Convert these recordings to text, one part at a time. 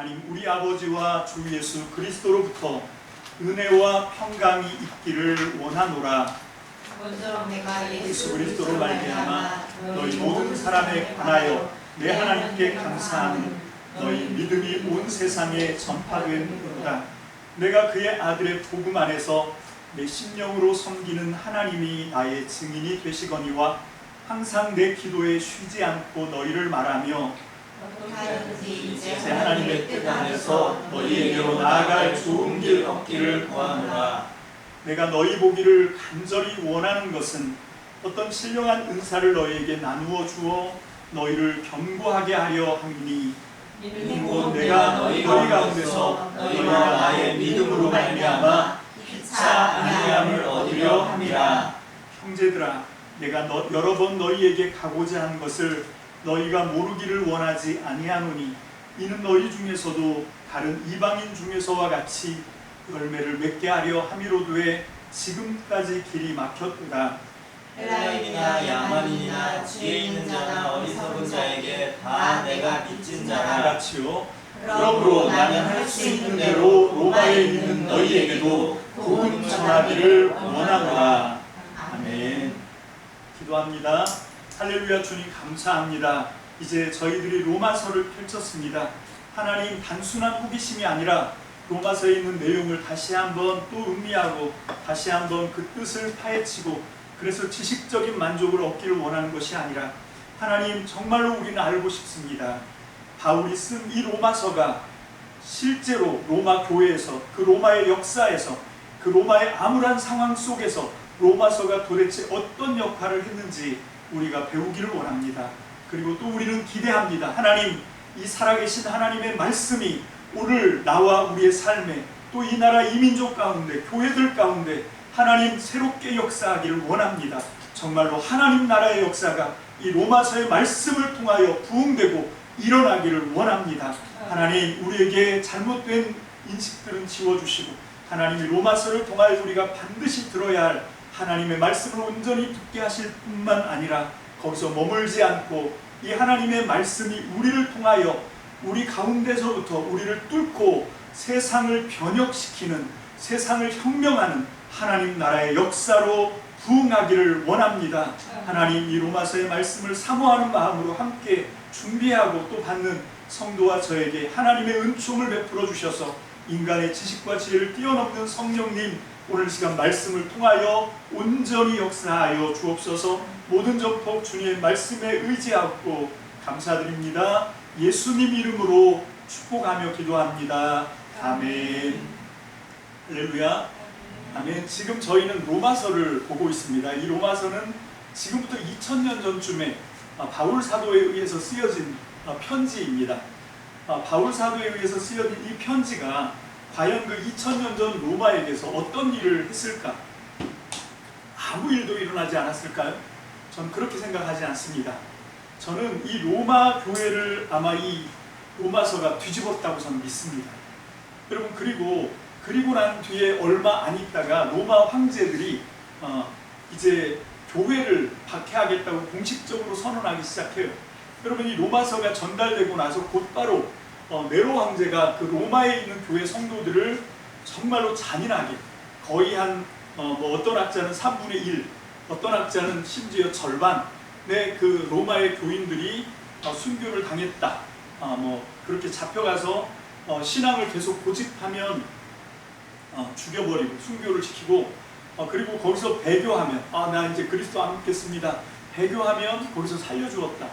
하나님 우리 아버지와 주 예수 그리스도로부터 은혜와 평강이 있기를 원하노라. 먼저 내가 예수 그리스도로 말미암아 너희 모든 사람에 관하여 내 하나님께 감사하는 너희 믿음이 온 세상에 전파되는도다. 내가 그의 아들의 복음 안에서 내 심령으로 섬기는 하나님이 나의 증인이 되시거니와 항상 내 기도에 쉬지 않고 너희를 말하며 이제 제 하나님의 뜻 안에서 너희에게로 나아갈 좋은 길 얻기를 구하노라. 내가 너희 보기를 간절히 원하는 것은 어떤 신령한 은사를 너희에게 나누어 주어 너희를 견고하게 하려 함이니 이는 내가 너희 가운데서 너희가 나의 믿음으로 말미암아 피차 안위함을 얻으려 함이라. 형제들아, 내가 여러 번 너희에게 가고자 한 것을 너희가 모르기를 원하지 아니하노니 이는 너희 중에서도 다른 이방인 중에서와 같이 열매를 맺게 하려 함이로도에 지금까지 길이 막혔도다. 헬라인이나 야만인이나 지혜 있는 자나 어리석은 자에게 다 내가 빚진 자라. 같이요. 그러므로 나는 할 수 있는 대로 로마에 있는 너희에게도 복음 전하기를 원하노라. 아멘. 기도합니다. 할렐루야. 주님 감사합니다. 이제 저희들이 로마서를 펼쳤습니다. 하나님, 단순한 호기심이 아니라 로마서에 있는 내용을 다시 한번 또 음미하고 다시 한번 그 뜻을 파헤치고 그래서 지식적인 만족을 얻기를 원하는 것이 아니라 하나님, 정말로 우리는 알고 싶습니다. 바울이 쓴 이 로마서가 실제로 로마 교회에서 그 로마의 역사에서 그 로마의 암울한 상황 속에서 로마서가 도대체 어떤 역할을 했는지 우리가 배우기를 원합니다. 그리고 또 우리는 기대합니다. 하나님, 이 살아계신 하나님의 말씀이 오늘 나와 우리의 삶에 또 이 나라 이민족 가운데 교회들 가운데 하나님 새롭게 역사하기를 원합니다. 정말로 하나님 나라의 역사가 이 로마서의 말씀을 통하여 부흥되고 일어나기를 원합니다. 하나님, 우리에게 잘못된 인식들은 지워주시고 하나님이 로마서를 통하여 우리가 반드시 들어야 할 하나님의 말씀을 온전히 듣게 하실 뿐만 아니라 거기서 머물지 않고 이 하나님의 말씀이 우리를 통하여 우리 가운데서부터 우리를 뚫고 세상을 변혁시키는, 세상을 혁명하는 하나님 나라의 역사로 부흥하기를 원합니다. 하나님, 이 로마서의 말씀을 사모하는 마음으로 함께 준비하고 또 받는 성도와 저에게 하나님의 은총을 베풀어 주셔서 인간의 지식과 지혜를 뛰어넘는 성령님, 오늘 시간 말씀을 통하여 온전히 역사하여 주옵소서. 모든 전폭 주님의 말씀에 의지하고 감사드립니다. 예수님 이름으로 축복하며 기도합니다. 아멘. 할렐루야. 아멘. 지금 저희는 로마서를 보고 있습니다. 이 로마서는 지금부터 2000년 전쯤에 바울 사도에 의해서 쓰여진 편지입니다. 바울 사도에 의해서 쓰여진 이 편지가 과연 그 2000년 전 로마에게서 어떤 일을 했을까? 아무 일도 일어나지 않았을까요? 전 그렇게 생각하지 않습니다. 저는 이 로마 교회를 아마 이 로마서가 뒤집었다고 저는 믿습니다. 여러분, 그리고 난 뒤에 얼마 안 있다가 로마 황제들이 이제 교회를 박해하겠다고 공식적으로 선언하기 시작해요. 여러분, 이 로마서가 전달되고 나서 곧바로 네로 황제가 그 로마에 있는 교회 성도들을 정말로 잔인하게 거의 어떤 학자는 3분의 1, 어떤 학자는 심지어 절반의 그 로마의 교인들이 순교를 당했다. 그렇게 잡혀가서 신앙을 계속 고집하면 죽여버리고 순교를 시키고 그리고 거기서 배교하면 나 이제 그리스도 안 믿겠습니다. 배교하면 거기서 살려주었다.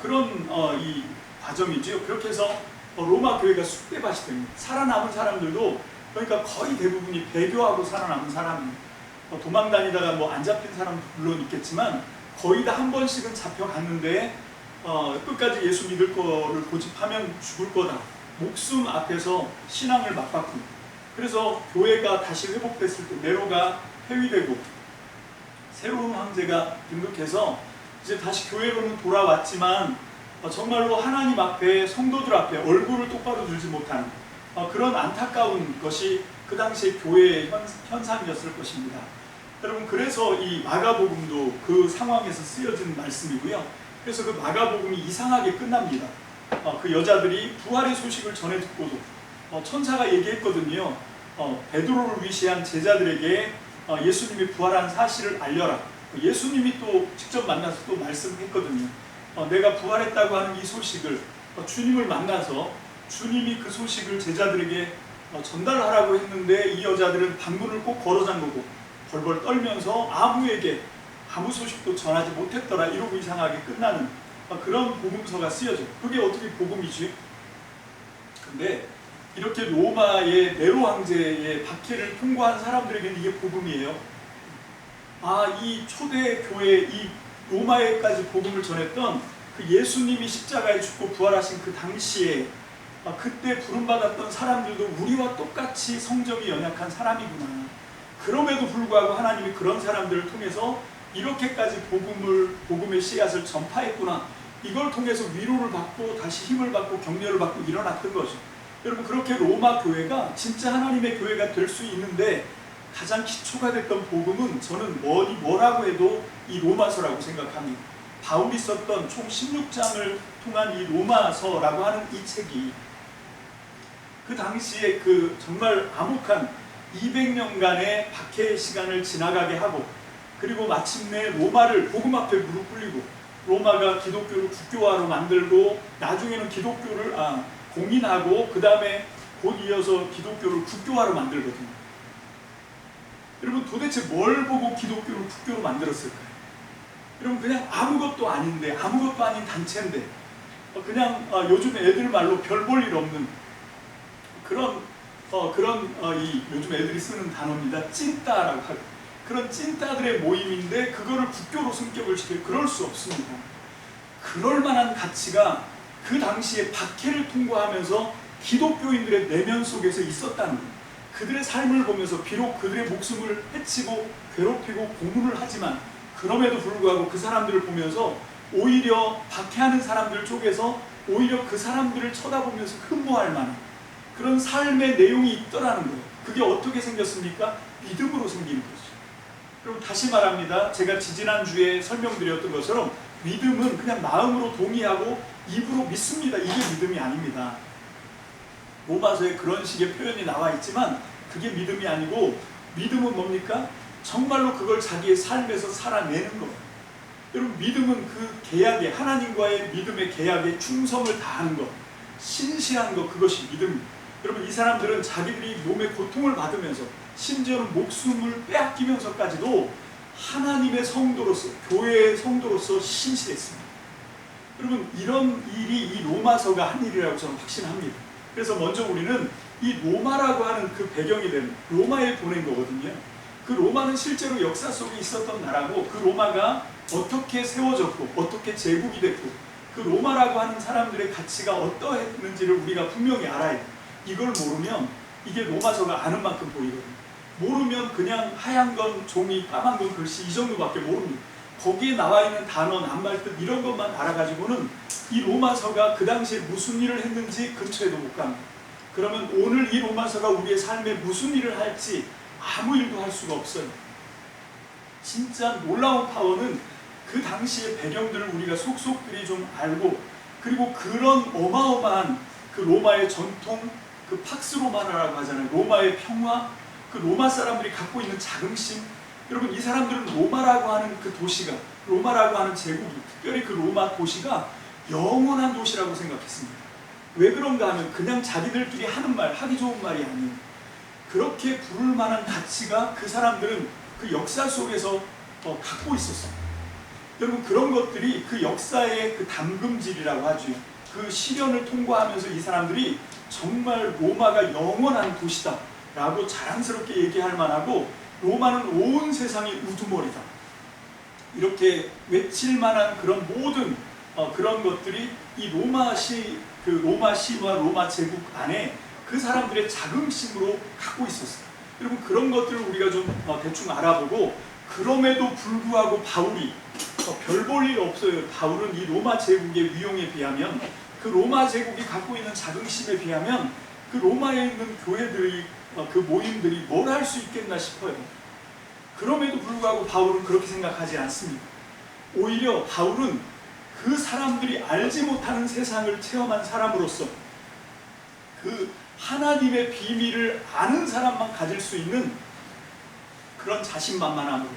그런 이 과정이죠. 그렇게 해서 로마 교회가 쑥대밭이 됩니다. 살아남은 사람들도 그러니까 거의 대부분이 배교하고 살아남은 사람입니다. 도망 다니다가 안 잡힌 사람도 물론 있겠지만 거의 다 한 번씩은 잡혀갔는데 끝까지 예수 믿을 거를 고집하면 죽을 거다. 목숨 앞에서 신앙을 맞바꾼. 그래서 교회가 다시 회복됐을 때 네로가 폐위되고 새로운 황제가 등극해서 이제 다시 교회로는 돌아왔지만 정말로 하나님 앞에 성도들 앞에 얼굴을 똑바로 들지 못하는 그런 안타까운 것이 그 당시에 교회의 현상이었을 것입니다. 여러분, 그래서 이 마가복음도 그 상황에서 쓰여진 말씀이고요. 그래서 그 마가복음이 이상하게 끝납니다. 그 여자들이 부활의 소식을 전해 듣고도 천사가 얘기했거든요. 베드로를 위시한 제자들에게 예수님이 부활한 사실을 알려라. 예수님이 또 직접 만나서 또 말씀했거든요. 내가 부활했다고 하는 이 소식을 주님을 만나서 주님이 그 소식을 제자들에게 전달하라고 했는데 이 여자들은 방문을 꼭 걸어 잠그고 벌벌 떨면서 아무에게 아무 소식도 전하지 못했더라. 이러고 이상하게 끝나는 그런 복음서가 쓰여져요. 그게 어떻게 복음이지? 근데 이렇게 로마의 네로 황제의 박해를 통과한 사람들에게는 이게 복음이에요. 이 초대 교회, 이 로마에까지 복음을 전했던 그 예수님이 십자가에 죽고 부활하신 그 당시에 그때 부름받았던 사람들도 우리와 똑같이 성정이 연약한 사람이구나. 그럼에도 불구하고 하나님이 그런 사람들을 통해서 이렇게까지 복음의 씨앗을 전파했구나. 이걸 통해서 위로를 받고 다시 힘을 받고 격려를 받고 일어났던 거죠. 여러분, 그렇게 로마 교회가 진짜 하나님의 교회가 될 수 있는데 가장 기초가 됐던 복음은 저는 뭐라고 해도 이 로마서라고 생각합니다. 바울이 썼던 총 16장을 통한 이 로마서라고 하는 이 책이 그 당시에 그 정말 암흑한 200년간의 박해의 시간을 지나가게 하고, 그리고 마침내 로마를 복음 앞에 무릎 꿇리고 로마가 기독교를 국교화로 만들고 나중에는 기독교를 공인하고 그 다음에 곧 이어서 기독교를 국교화로 만들거든요. 여러분, 도대체 뭘 보고 기독교를 국교로 만들었을까요? 여러분, 그냥 아무것도 아닌데, 아무것도 아닌 단체인데 그냥 요즘 애들 말로 별 볼 일 없는 그런 요즘 애들이 쓰는 단어입니다. 찐따라고 하고, 그런 찐따들의 모임인데 그거를 국교로 승격을 시켜. 그럴 수 없습니다. 그럴 만한 가치가 그 당시에 박해를 통과하면서 기독교인들의 내면 속에서 있었다는 거예요. 그들의 삶을 보면서 비록 그들의 목숨을 해치고 괴롭히고 고문을 하지만 그럼에도 불구하고 그 사람들을 보면서 오히려 박해하는 사람들 쪽에서 오히려 그 사람들을 쳐다보면서 흠모할 만한 그런 삶의 내용이 있더라는 거예요. 그게 어떻게 생겼습니까? 믿음으로 생긴 거죠. 그럼 다시 말합니다. 제가 지지난주에 설명드렸던 것처럼 믿음은 그냥 마음으로 동의하고 입으로 믿습니다. 이게 믿음이 아닙니다. 로마서에 그런 식의 표현이 나와 있지만 그게 믿음이 아니고, 믿음은 뭡니까? 정말로 그걸 자기의 삶에서 살아내는 거예요. 여러분, 믿음은 그 계약에, 하나님과의 믿음의 계약에 충성을 다하는 것, 신실한 것, 그것이 믿음입니다. 여러분, 이 사람들은 자기들이 몸에 고통을 받으면서 심지어는 목숨을 빼앗기면서까지도 하나님의 성도로서, 교회의 성도로서 신실했습니다. 여러분, 이런 일이 이 로마서가 한 일이라고 저는 확신합니다. 그래서 먼저 우리는 이 로마라고 하는 그 배경이 되는 로마에 보낸 거거든요. 그 로마는 실제로 역사 속에 있었던 나라고, 그 로마가 어떻게 세워졌고 어떻게 제국이 됐고 그 로마라고 하는 사람들의 가치가 어떠했는지를 우리가 분명히 알아야 돼요. 이걸 모르면 이게 로마서가 아는 만큼 보이거든요. 모르면 그냥 하얀 건 종이, 까만 건 글씨, 이 정도밖에 모릅니다. 거기에 나와 있는 단어, 낱말뜻 이런 것만 알아가지고는 이 로마서가 그 당시에 무슨 일을 했는지 근처에도 못 갑니다. 그러면 오늘 이 로마서가 우리의 삶에 무슨 일을 할지 아무 일도 할 수가 없어요. 진짜 놀라운 파워는 그 당시의 배경들을 우리가 속속들이 좀 알고, 그리고 그런 어마어마한 그 로마의 전통, 그 팍스 로마나라고 하잖아요. 로마의 평화, 그 로마 사람들이 갖고 있는 자긍심. 여러분, 이 사람들은 로마라고 하는 그 도시가, 로마라고 하는 제국이, 특별히 그 로마 도시가 영원한 도시라고 생각했습니다. 왜 그런가 하면 그냥 자기들끼리 하는 말, 하기 좋은 말이 아니에요. 그렇게 부를 만한 가치가 그 사람들은 그 역사 속에서 갖고 있었어요. 여러분, 그런 것들이 그 역사의 그 담금질이라고 하죠. 그 시련을 통과하면서 이 사람들이 정말 로마가 영원한 도시다 라고 자랑스럽게 얘기할 만하고, 로마는 온 세상이 우두머리다 이렇게 외칠 만한 그런 모든 그런 것들이 이 로마 시와 로마 제국 안에 그 사람들의 자긍심으로 갖고 있었어요. 여러분, 그런 것들을 우리가 좀 대충 알아보고, 그럼에도 불구하고 바울이 별 볼 일 없어요. 바울은 이 로마 제국의 위용에 비하면, 그 로마 제국이 갖고 있는 자긍심에 비하면 그 로마에 있는 교회들이, 그 모임들이 뭘 할 수 있겠나 싶어요. 그럼에도 불구하고 바울은 그렇게 생각하지 않습니다. 오히려 바울은 그 사람들이 알지 못하는 세상을 체험한 사람으로서 그 하나님의 비밀을 아는 사람만 가질 수 있는 그런 자신만만함으로,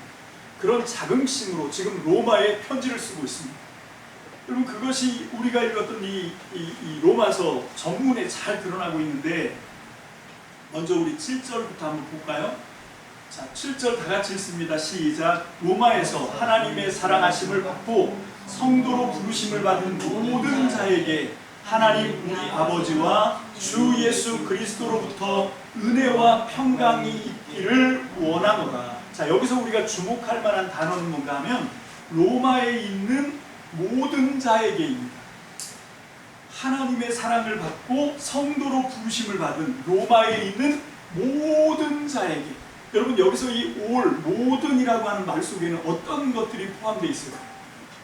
그런 자긍심으로 지금 로마에 편지를 쓰고 있습니다. 여러분, 그것이 우리가 읽었던 이 로마서 전문에 잘 드러나고 있는데, 먼저 우리 7절부터 한번 볼까요? 자, 7절 다 같이 읽습니다. 시작. 로마에서 하나님의 사랑하심을 받고 성도로 부르심을 받은 모든 자에게 하나님 우리 아버지와 주 예수 그리스도로부터 은혜와 평강이 있기를 원하노라. 자, 여기서 우리가 주목할 만한 단어는 뭔가 하면 로마에 있는 모든 자에게입니다. 하나님의 사랑을 받고 성도로 부르심을 받은 로마에 있는 모든 자에게. 여러분, 여기서 이 all, 모든이라고 하는 말 속에는 어떤 것들이 포함되어 있을까요?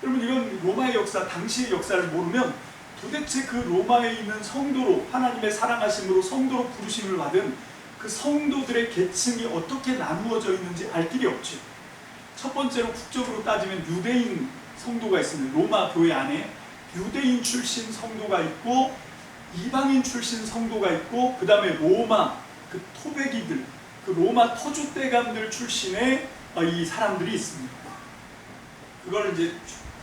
여러분, 이건 로마의 역사, 당시의 역사를 모르면 도대체 그 로마에 있는 성도로, 하나님의 사랑하심으로 성도로 부르심을 받은 그 성도들의 계층이 어떻게 나누어져 있는지 알 길이 없죠. 첫 번째로 국적으로 따지면 유대인 성도가 있습니다. 로마 교회 안에 유대인 출신 성도가 있고 이방인 출신 성도가 있고, 그 다음에 로마 그 토백이들, 그 로마 터줏대감들 출신의 이 사람들이 있습니다. 그걸 이제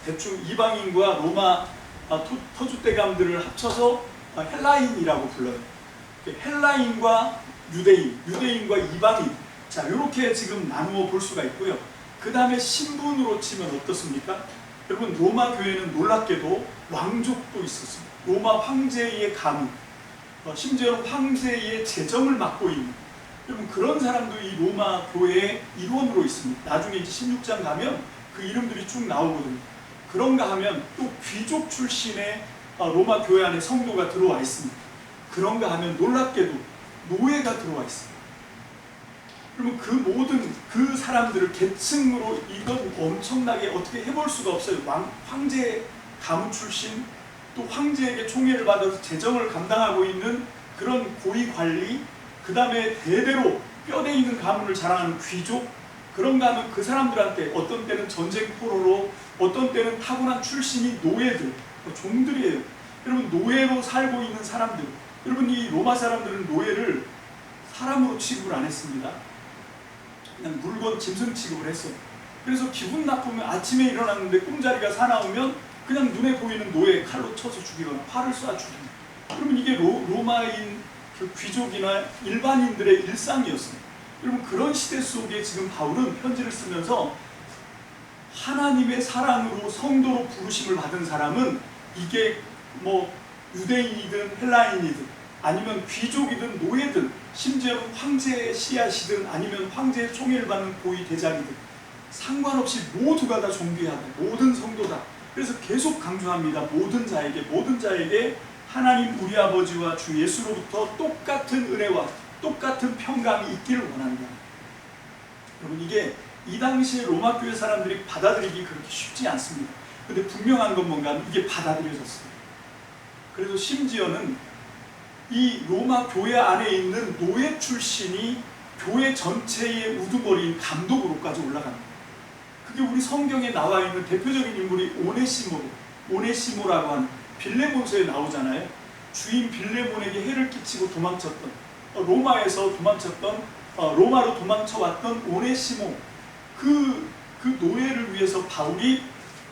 대충 이방인과 로마 터줏대감들을 합쳐서 헬라인이라고 불러요. 헬라인과 유대인, 유대인과 이방인, 자, 이렇게 지금 나누어 볼 수가 있고요. 그 다음에 신분으로 치면 어떻습니까? 여러분, 로마 교회는 놀랍게도 왕족도 있었습니다. 로마 황제의 가문, 심지어는 황제의 재정을 맡고 있는, 여러분, 그런 사람도 이 로마 교회의 일원으로 있습니다. 나중에 이제 16장 가면 그 이름들이 쭉 나오거든요. 그런가 하면 또 귀족 출신의 로마 교회 안에 성도가 들어와 있습니다. 그런가 하면 놀랍게도 노예가 들어와 있습니다. 그러면 그 모든 그 사람들을 계층으로 이건 엄청나게 어떻게 해볼 수가 없어요. 황제 가문 출신, 또 황제에게 총애를 받아서 재정을 감당하고 있는 그런 고위 관리, 그 다음에 대대로 뼈대 있는 가문을 자랑하는 귀족, 그런가 하면 그 사람들한테 어떤 때는 전쟁 포로로, 어떤 때는 타고난 출신이 노예들, 종들이에요. 여러분, 노예로 살고 있는 사람들, 여러분, 이 로마 사람들은 노예를 사람으로 취급을 안 했습니다. 그냥 물건, 짐승 취급을 했어요. 그래서 기분 나쁘면 아침에 일어났는데 꿈자리가 사나우면 그냥 눈에 보이는 노예 칼로 쳐서 죽이거나 활을 쏴 죽이는, 그러면 이게 로마인 그 귀족이나 일반인들의 일상이었습니다. 여러분, 그런 시대 속에 지금 바울은 편지를 쓰면서 하나님의 사랑으로 성도로 부르심을 받은 사람은 이게 뭐 유대인이든 헬라인이든 아니면 귀족이든 노예든 심지어는 황제의 씨앗이든 아니면 황제의 총애를 받는 고위 대장이든 상관없이 모두가 다 존귀하다. 모든 성도다. 그래서 계속 강조합니다. 모든 자에게 하나님 우리 아버지와 주 예수로부터 똑같은 은혜와 똑같은 평강이 있기를 원한다. 여러분, 이게 이 당시에 로마 교회 사람들이 받아들이기 그렇게 쉽지 않습니다. 근데 분명한 건 뭔가 하면 이게 받아들여졌어요. 그래서 심지어는 이 로마 교회 안에 있는 노예 출신이 교회 전체의 우두머리인 감독으로까지 올라갑니다. 그게 우리 성경에 나와 있는 대표적인 인물이 오네시모라고 하는 빌레몬서에 나오잖아요. 주인 빌레몬에게 해를 끼치고 도망쳤던, 로마에서 도망쳤던, 로마로 도망쳐왔던 오네시모, 그 노예를 위해서 바울이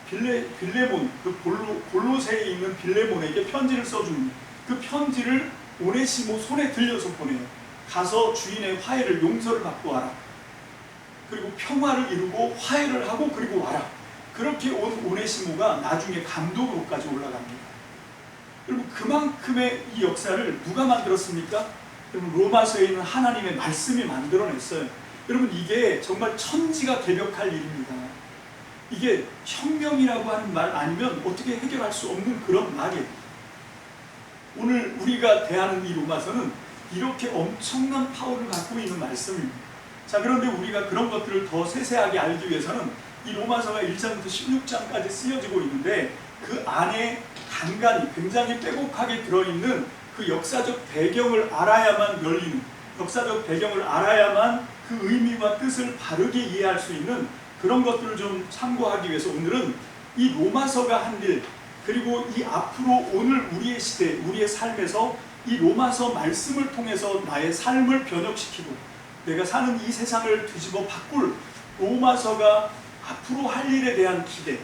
빌레몬, 그 골로새에 있는 빌레몬에게 편지를 써줍니다. 그 편지를 오네시모 손에 들려서 보내요. 가서 주인의 화해를, 용서를 받고 와라. 그리고 평화를 이루고 화해를 하고 그리고 와라. 그렇게 온 오네시모가 나중에 감독으로까지 올라갑니다. 여러분, 그만큼의 이 역사를 누가 만들었습니까? 여러분, 로마서에 있는 하나님의 말씀이 만들어냈어요. 여러분, 이게 정말 천지가 개벽할 일입니다. 이게 혁명이라고 하는 말 아니면 어떻게 해결할 수 없는 그런 말이에요. 오늘 우리가 대하는 이 로마서는 이렇게 엄청난 파워를 갖고 있는 말씀입니다. 자, 그런데 우리가 그런 것들을 더 세세하게 알기 위해서는 이 로마서가 1장부터 16장까지 쓰여지고 있는데 그 안에 간간히 굉장히 빼곡하게 들어있는 그 역사적 배경을 알아야만 열리는, 역사적 배경을 알아야만 그 의미와 뜻을 바르게 이해할 수 있는 그런 것들을 좀 참고하기 위해서 오늘은 이 로마서가 한 일, 그리고 이 앞으로 오늘 우리의 시대, 우리의 삶에서 이 로마서 말씀을 통해서 나의 삶을 변혁시키고 내가 사는 이 세상을 뒤집어 바꿀 로마서가 앞으로 할 일에 대한 기대,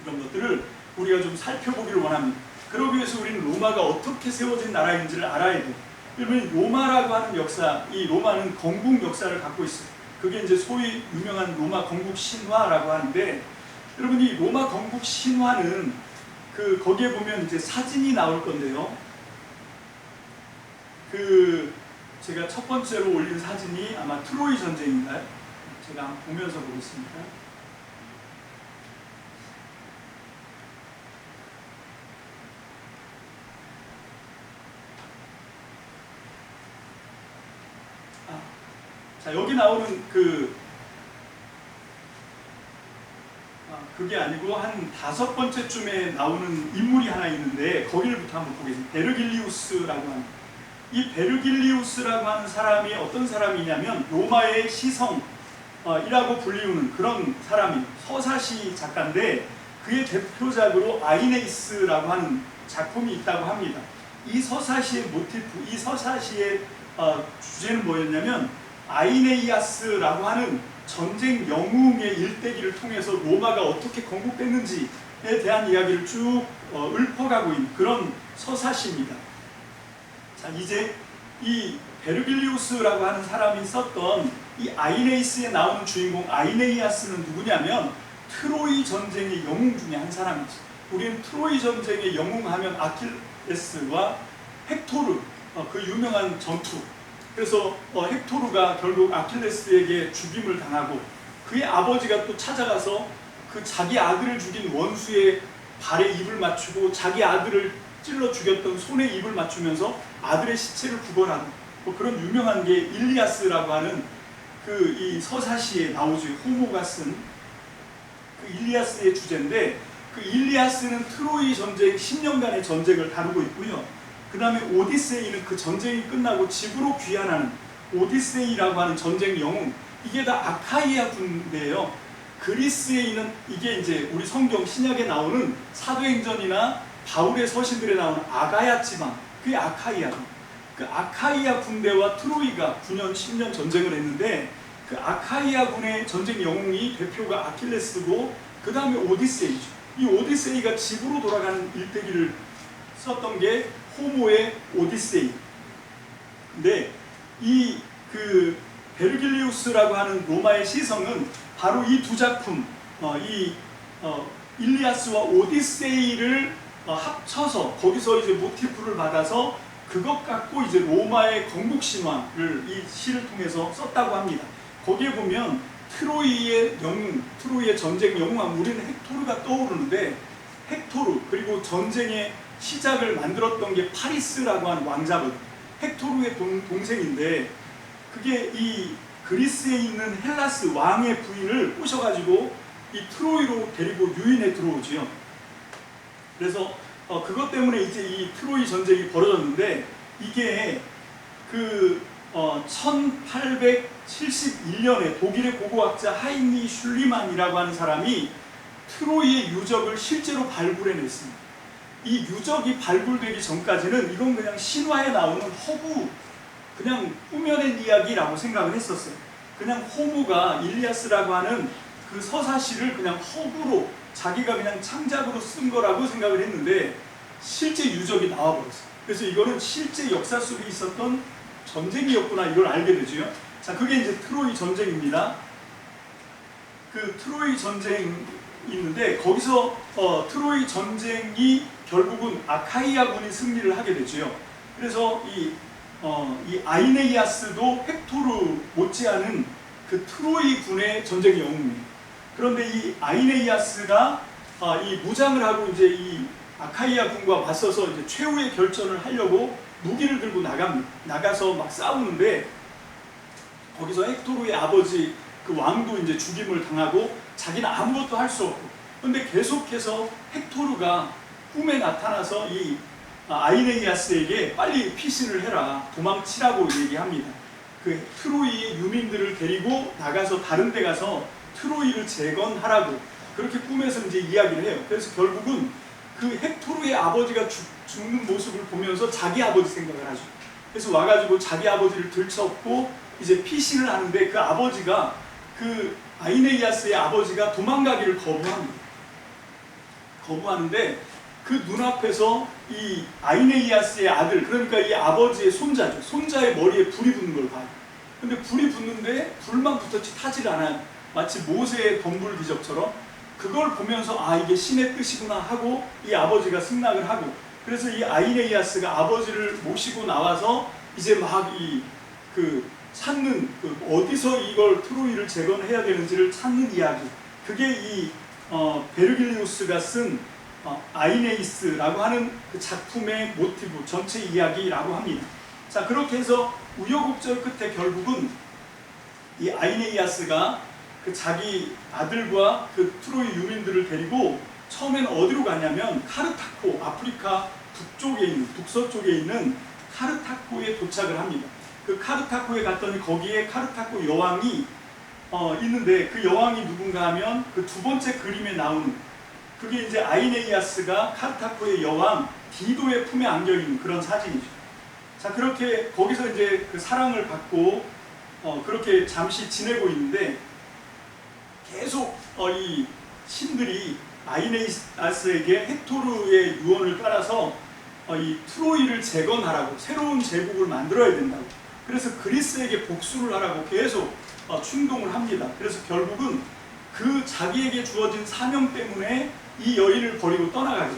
이런 것들을 우리가 좀 살펴보기를 원합니다. 그러기 위해서 우리는 로마가 어떻게 세워진 나라인지를 알아야 돼요. 그러면 로마라고 하는 역사, 이 로마는 건국 역사를 갖고 있어요. 그게 이제 소위 유명한 로마 건국 신화라고 하는데, 여러분 이 로마 건국 신화는 거기에 보면 이제 사진이 나올 건데요. 제가 첫 번째로 올린 사진이 아마 트로이 전쟁인가요? 제가 한번 보면서 보겠습니다. 자, 여기 나오는 그게 아니고 한 5번째쯤에 나오는 인물이 하나 있는데 거기를부터 한번 보겠습니다. 베르길리우스라고 하는, 이 베르길리우스라고 하는 사람이 어떤 사람이냐면 로마의 시성이라고 불리우는 그런 사람이 서사시 작가인데, 그의 대표작으로 아이네이스라고 하는 작품이 있다고 합니다. 이 서사시의 모티프, 이 서사시의 주제는 뭐였냐면 아이네이아스라고 하는 전쟁 영웅의 일대기를 통해서 로마가 어떻게 건국됐는지에 대한 이야기를 쭉 읊어가고 있는 그런 서사시입니다. 자, 이제 이 베르길리우스라고 하는 사람이 썼던 이 아이네이스에 나오는 주인공 아이네이아스는 누구냐면 트로이 전쟁의 영웅 중에 한 사람이죠. 우리는 트로이 전쟁의 영웅 하면 아킬레스와 헥토르, 그 유명한 전투. 그래서 헥토르가 결국 아킬레스에게 죽임을 당하고 그의 아버지가 또 찾아가서 그 자기 아들을 죽인 원수의 발에 입을 맞추고 자기 아들을 찔러 죽였던 손에 입을 맞추면서 아들의 시체를 구걸하는 그런 유명한 게 일리아스라고 하는 이 서사시에 나오죠. 호모가 쓴 그 일리아스의 주제인데, 그 일리아스는 트로이 전쟁 10년간의 전쟁을 다루고 있고요. 그 다음에 오디세이는 그 전쟁이 끝나고 집으로 귀환하는 오디세이라고 하는 전쟁 영웅, 이게 다 아카이아 군대예요. 그리스에 있는, 이게 이제 우리 성경 신약에 나오는 사도행전이나 바울의 서신들에 나오는 아가야 지방, 그게 아카이아. 그 아카이아 군대와 트로이가 9년, 10년 전쟁을 했는데, 그 아카이아 군의 전쟁 영웅이 대표가 아킬레스고, 그 다음에 오디세이죠. 이 오디세이가 집으로 돌아가는 일대기를 썼던 게 호모의 오디세이. 근데 이 베르길리우스라고 하는 로마의 시성은 바로 이 두 작품, 일리아스와 오디세이를 합쳐서 거기서 이제 모티프를 받아서 그것 갖고 이제 로마의 건국 신화를 이 시를 통해서 썼다고 합니다. 거기에 보면 트로이의 영웅, 트로이의 전쟁 영웅하면 우리는 헥토르가 떠오르는데, 헥토르 그리고 전쟁의 시작을 만들었던 게 파리스라고 하는 왕자거든요. 헥토르의 동생인데, 그게 이 그리스에 있는 헬라스 왕의 부인을 꼬셔가지고 이 트로이로 데리고 유인해 들어오지요. 그래서 그것 때문에 이제 이 트로이 전쟁이 벌어졌는데, 이게 1871년에 독일의 고고학자 하이니 슐리만이라고 하는 사람이 트로이의 유적을 실제로 발굴해냈습니다. 이 유적이 발굴되기 전까지는 이건 그냥 신화에 나오는 허구, 그냥 꾸며낸 이야기라고 생각을 했었어요. 그냥 호모가 일리아스라고 하는 그 서사시를 그냥 허구로 자기가 그냥 창작으로 쓴 거라고 생각을 했는데, 실제 유적이 나와버렸어요. 그래서 이거는 실제 역사 속에 있었던 전쟁이었구나, 이걸 알게 되죠. 자, 그게 이제 트로이 전쟁입니다. 그 트로이 전쟁이 있는데, 거기서 트로이 전쟁이 결국은 아카이아 군이 승리를 하게 되죠. 그래서 이 아이네이아스도 헥토르 못지않은 그 트로이 군의 전쟁 영웅입니다. 그런데 이 아이네이아스가 이 무장을 하고 이제 이 아카이아 군과 맞서서 이제 최후의 결전을 하려고 무기를 들고 나가서 막 싸우는데, 거기서 헥토르의 아버지 그 왕도 이제 죽임을 당하고 자기는 아무것도 할 수 없고, 그런데 계속해서 헥토르가 꿈에 나타나서 이 아이네이아스에게 빨리 피신을 해라, 도망치라고 얘기합니다. 그 트로이의 유민들을 데리고 나가서 다른 데 가서 트로이를 재건하라고. 그렇게 꿈에서 이제 이야기를 해요. 그래서 결국은 그 헥토르의 아버지가 죽는 모습을 보면서 자기 아버지 생각을 하죠. 그래서 와가지고 자기 아버지를 들쳐업고 이제 피신을 하는데 그 아버지가 그 아이네이아스의 아버지가 도망가기를 거부하는데 그 눈앞에서 이 아이네이아스의 아들, 그러니까 이 아버지의 손자죠. 손자의 머리에 불이 붙는 걸 봐요. 근데 불이 붙는데 불만 붙었지 타질 않아요. 마치 모세의 덤불 기적처럼. 그걸 보면서 아, 이게 신의 뜻이구나 하고 이 아버지가 승낙을 하고, 그래서 이 아이네이아스가 아버지를 모시고 나와서 이제 막 찾는 어디서 이걸 트로이를 재건해야 되는지를 찾는 이야기. 그게 이 베르길리우스가 쓴 아이네이스라고 하는 그 작품의 모티브, 전체 이야기라고 합니다. 자, 그렇게 해서 우여곡절 끝에 결국은 이 아이네이아스가 그 자기 아들과 그 트로이 유민들을 데리고 처음에는 어디로 가냐면 카르타코, 아프리카 북서쪽에 있는 카르타코에 도착을 합니다. 그 카르타코에 갔더니 거기에 카르타코 여왕이 있는데, 그 여왕이 누군가 하면 그 두 번째 그림에 나오는, 그게 이제 아이네이아스가 카르타코의 여왕 디도의 품에 안겨있는 그런 사진이죠. 자, 그렇게 거기서 이제 그 사랑을 받고 그렇게 잠시 지내고 있는데, 계속 이 신들이 아이네이아스에게 헥토르의 유언을 따라서 이 트로이를 재건하라고, 새로운 제국을 만들어야 된다고, 그래서 그리스에게 복수를 하라고 계속 충동을 합니다. 그래서 결국은 그 자기에게 주어진 사명 때문에 이 여인을 버리고 떠나가죠.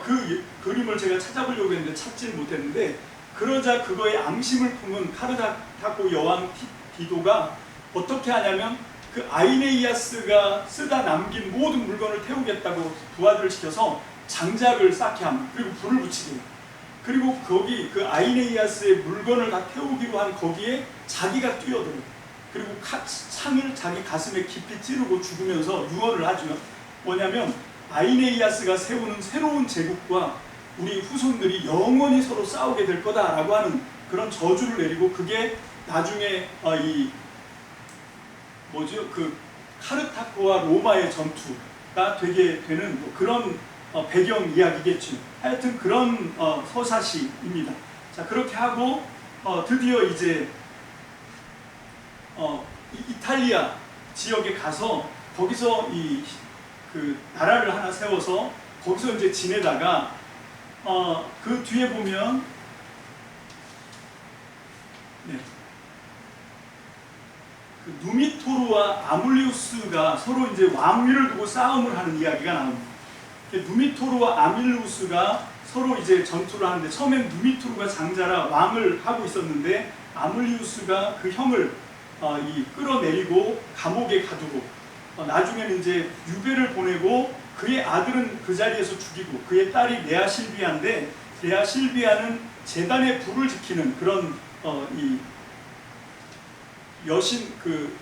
그 그림을 제가 찾아보려고 했는데 찾지는 못했는데, 그러자 그거에 앙심을 품은 카르타코 여왕 디도가 어떻게 하냐면 그 아이네이아스가 쓰다 남긴 모든 물건을 태우겠다고 부하들을 시켜서 장작을 쌓게 합니다. 그리고 불을 붙이게 해요. 그리고 거기 그 아이네이아스의 물건을 다 태우기로 한 거기에 자기가 뛰어들어요. 그리고 창을 자기 가슴에 깊이 찌르고 죽으면서 유언을 하죠. 뭐냐면 아이네이아스가 세우는 새로운 제국과 우리 후손들이 영원히 서로 싸우게 될 거다라고 하는 그런 저주를 내리고, 그게 나중에 그 카르타코와 로마의 전투가 되게 되는 그런 배경 이야기겠죠. 하여튼 그런 서사시입니다. 자, 그렇게 하고 드디어 이제 이탈리아 지역에 가서 거기서 그 나라를 하나 세워서 거기서 이제 지내다가 그 뒤에 보면 그 누미토르와 아물리우스가 서로 이제 왕위를 두고 싸움을 하는 이야기가 나옵니다. 누미토르와 아밀리우스가 서로 이제 전투를 하는데, 처음엔 누미토르가 장자라 왕을 하고 있었는데 아물리우스가 그 형을 끌어내리고 감옥에 가두고, 나중에는 이제 유배를 보내고, 그의 아들은 그 자리에서 죽이고, 그의 딸이 레아 실비아인데, 레아 실비아는 제단의 불을 지키는 그런 이 여신 그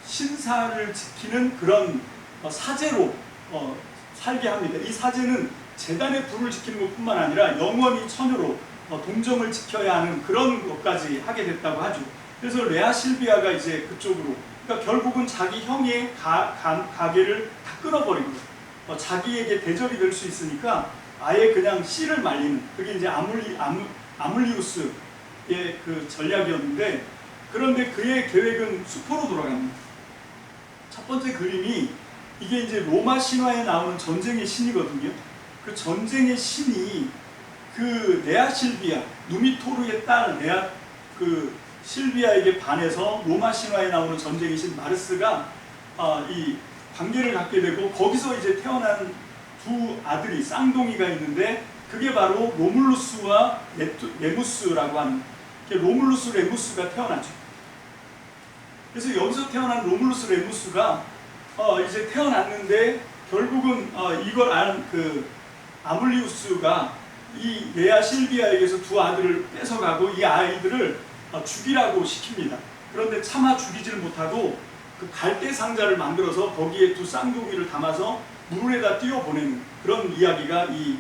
신사를 지키는 그런 사제로 살게 합니다. 이 사제는 제단의 불을 지키는 것뿐만 아니라 영원히 처녀로 동정을 지켜야 하는 그런 것까지 하게 됐다고 하죠. 그래서 레아 실비아가 이제 그쪽으로, 그러니까 결국은 자기 형의 가게를 다 끊어버리고 자기에게 대적이 될 수 있으니까 아예 그냥 씨를 말리는, 그게 이제 아물리우스의 그 전략이었는데, 그런데 그의 계획은 수포로 돌아갑니다. 첫 번째 그림이 이게 이제 로마 신화에 나오는 전쟁의 신이거든요. 그 전쟁의 신이 그 레아 실비아, 누미토르의 딸 레아 그 실비아에게 반해서 로마 신화에 나오는 전쟁의 신 마르스가 이 관계를 갖게 되고, 거기서 이제 태어난 두 아들이 쌍둥이가 있는데, 그게 바로 로물루스와 레무스라고 하는, 로물루스 레무스가 태어나죠. 그래서 여기서 태어난 로물루스 레무스가 이제 태어났는데, 결국은 이걸 아는 그 아물리우스가 이 레아 실비아에게서 두 아들을 뺏어가고 이 아이들을 죽이라고 시킵니다. 그런데 차마 죽이지를 못하고 그 갈대 상자를 만들어서 거기에 두 쌍둥이를 담아서 물에다 띄워보내는 그런 이야기가 이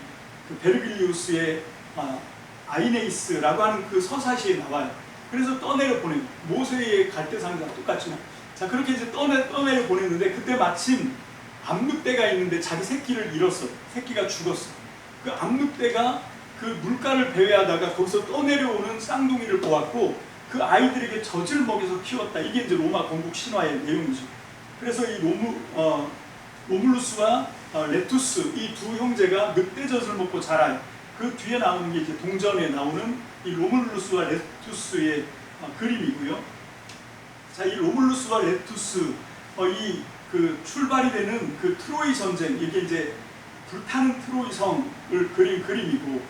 그 베르길리우스의 아이네이스라고 하는 그 서사시에 나와요. 그래서 떠내려 보내는, 모세의 갈대 상자 똑같지만, 자, 그렇게 이제 떠내려 보냈는데, 그때 마침 암늑대가 있는데 자기 새끼를 잃었어. 새끼가 죽었어. 그 암늑대가 그 물가를 배회하다가 거기서 떠내려오는 쌍둥이를 보았고 그 아이들에게 젖을 먹여서 키웠다. 이게 이제 로마 건국 신화의 내용이죠. 그래서 이 로물루스와 레투스 이 두 형제가 늑대젖을 먹고 자라요. 그 뒤에 나오는 게 이제 동전에 나오는 이 로물루스와 레투스의 그림이고요. 자, 이 로물루스와 레투스 이 그 출발이 되는 그 트로이 전쟁, 이게 이제 불타는 트로이 성을 그린 그림이고,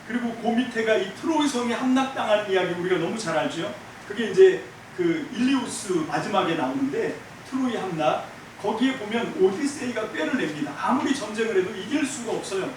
그리고 그 밑에가 이 트로이 성이 함락당하는 이야기 우리가 너무 잘 알죠. 그게 이제 그 일리우스 마지막에 나오는데 트로이 함락, 거기에 보면 오디세이가 꾀를 냅니다. 아무리 전쟁을 해도 이길 수가 없어요.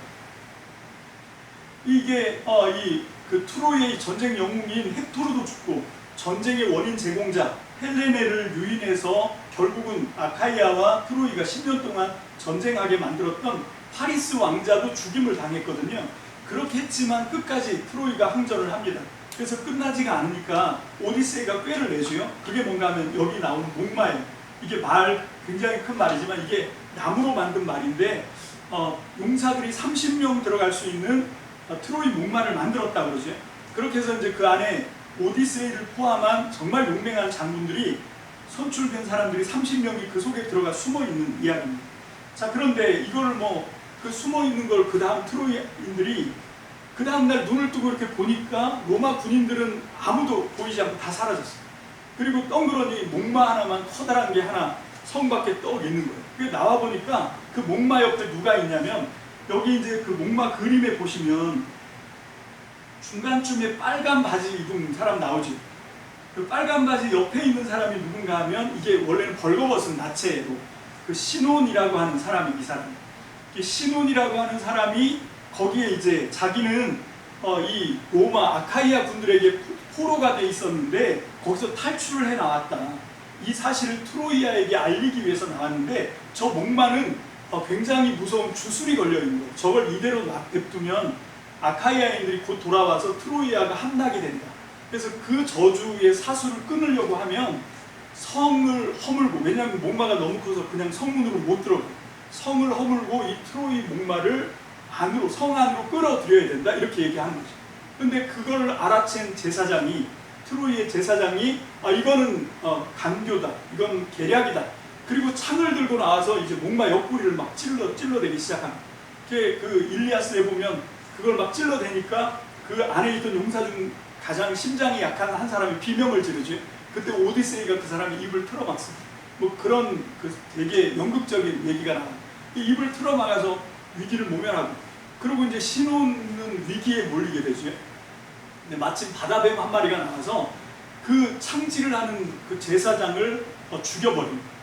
이게 이 그 트로이의 전쟁 영웅인 헥토르도 죽고 전쟁의 원인 제공자 헬레네를 유인해서 결국은 아카이아와 트로이가 10년 동안 전쟁하게 만들었던 파리스 왕자도 죽임을 당했거든요. 그렇게 했지만 끝까지 트로이가 항전을 합니다. 그래서 끝나지가 않으니까 오디세이가 꾀를 내줘요. 그게 뭔가 하면 여기 나오는 목마예요. 이게 말 굉장히 큰 말이지만 이게 나무로 만든 말인데 용사들이 30명 들어갈 수 있는 트로이 목마를 만들었다 그러죠. 그렇게 해서 이제 그 안에 오디세이를 포함한 정말 용맹한 장군들이 선출된 사람들이 30명이 그 속에 들어가 숨어 있는 이야기입니다. 자, 그런데 이걸 그 숨어 있는 걸 그 다음 트로이인들이 그 다음날 눈을 뜨고 이렇게 보니까 로마 군인들은 아무도 보이지 않고 다 사라졌어요. 그리고 덩그러니 목마 하나만 커다란 게 하나 성 밖에 떠 있는 거예요. 그게 나와 보니까 그 목마 옆에 누가 있냐면 여기 이제 그 목마 그림에 보시면 중간쯤에 빨간 바지 입은 사람 나오죠. 그 빨간 바지 옆에 있는 사람이 누군가 하면 이게 원래는 벌거벗은 나체로 그 시논이라고 하는 사람이 이 사람. 이 시논이라고 하는 사람이 거기에 이제 자기는 이 로마 아카이아 군들에게 포로가 돼 있었는데 거기서 탈출을 해 나왔다. 이 사실을 트로이아에게 알리기 위해서 나왔는데 저 목마는 굉장히 무서운 주술이 걸려 있는 거예요. 저걸 이대로 냅두면 아카이아인들이 곧 돌아와서 트로이아가 함락이 된다. 그래서 그 저주의 사수를 끊으려고 하면 성을 허물고, 왜냐하면 목마가 너무 커서 그냥 성문으로 못 들어가요. 성을 허물고 이 트로이 목마를 안으로, 성 안으로 끌어들여야 된다. 이렇게 얘기하는 거죠. 근데 그걸 알아챈 제사장이, 트로이의 제사장이 이거는 간교다. 이건 계략이다. 그리고 창을 들고 나와서 이제 목마 옆구리를 막 찔러대기 시작합니다. 그 일리아스에 보면 그걸 막 찔러대니까 그 안에 있던 용사 중 가장 심장이 약한 한 사람이 비명을 지르죠. 그때 오디세이가 그 사람의 입을 틀어막습니다. 그런 그 되게 연극적인 얘기가 나와요. 입을 틀어막아서 위기를 모면하고, 그리고 이제 시논은 위기에 몰리게 되죠. 근데 마침 바다뱀 한 마리가 나와서 그 창질을 하는 그 제사장을 죽여버립니다.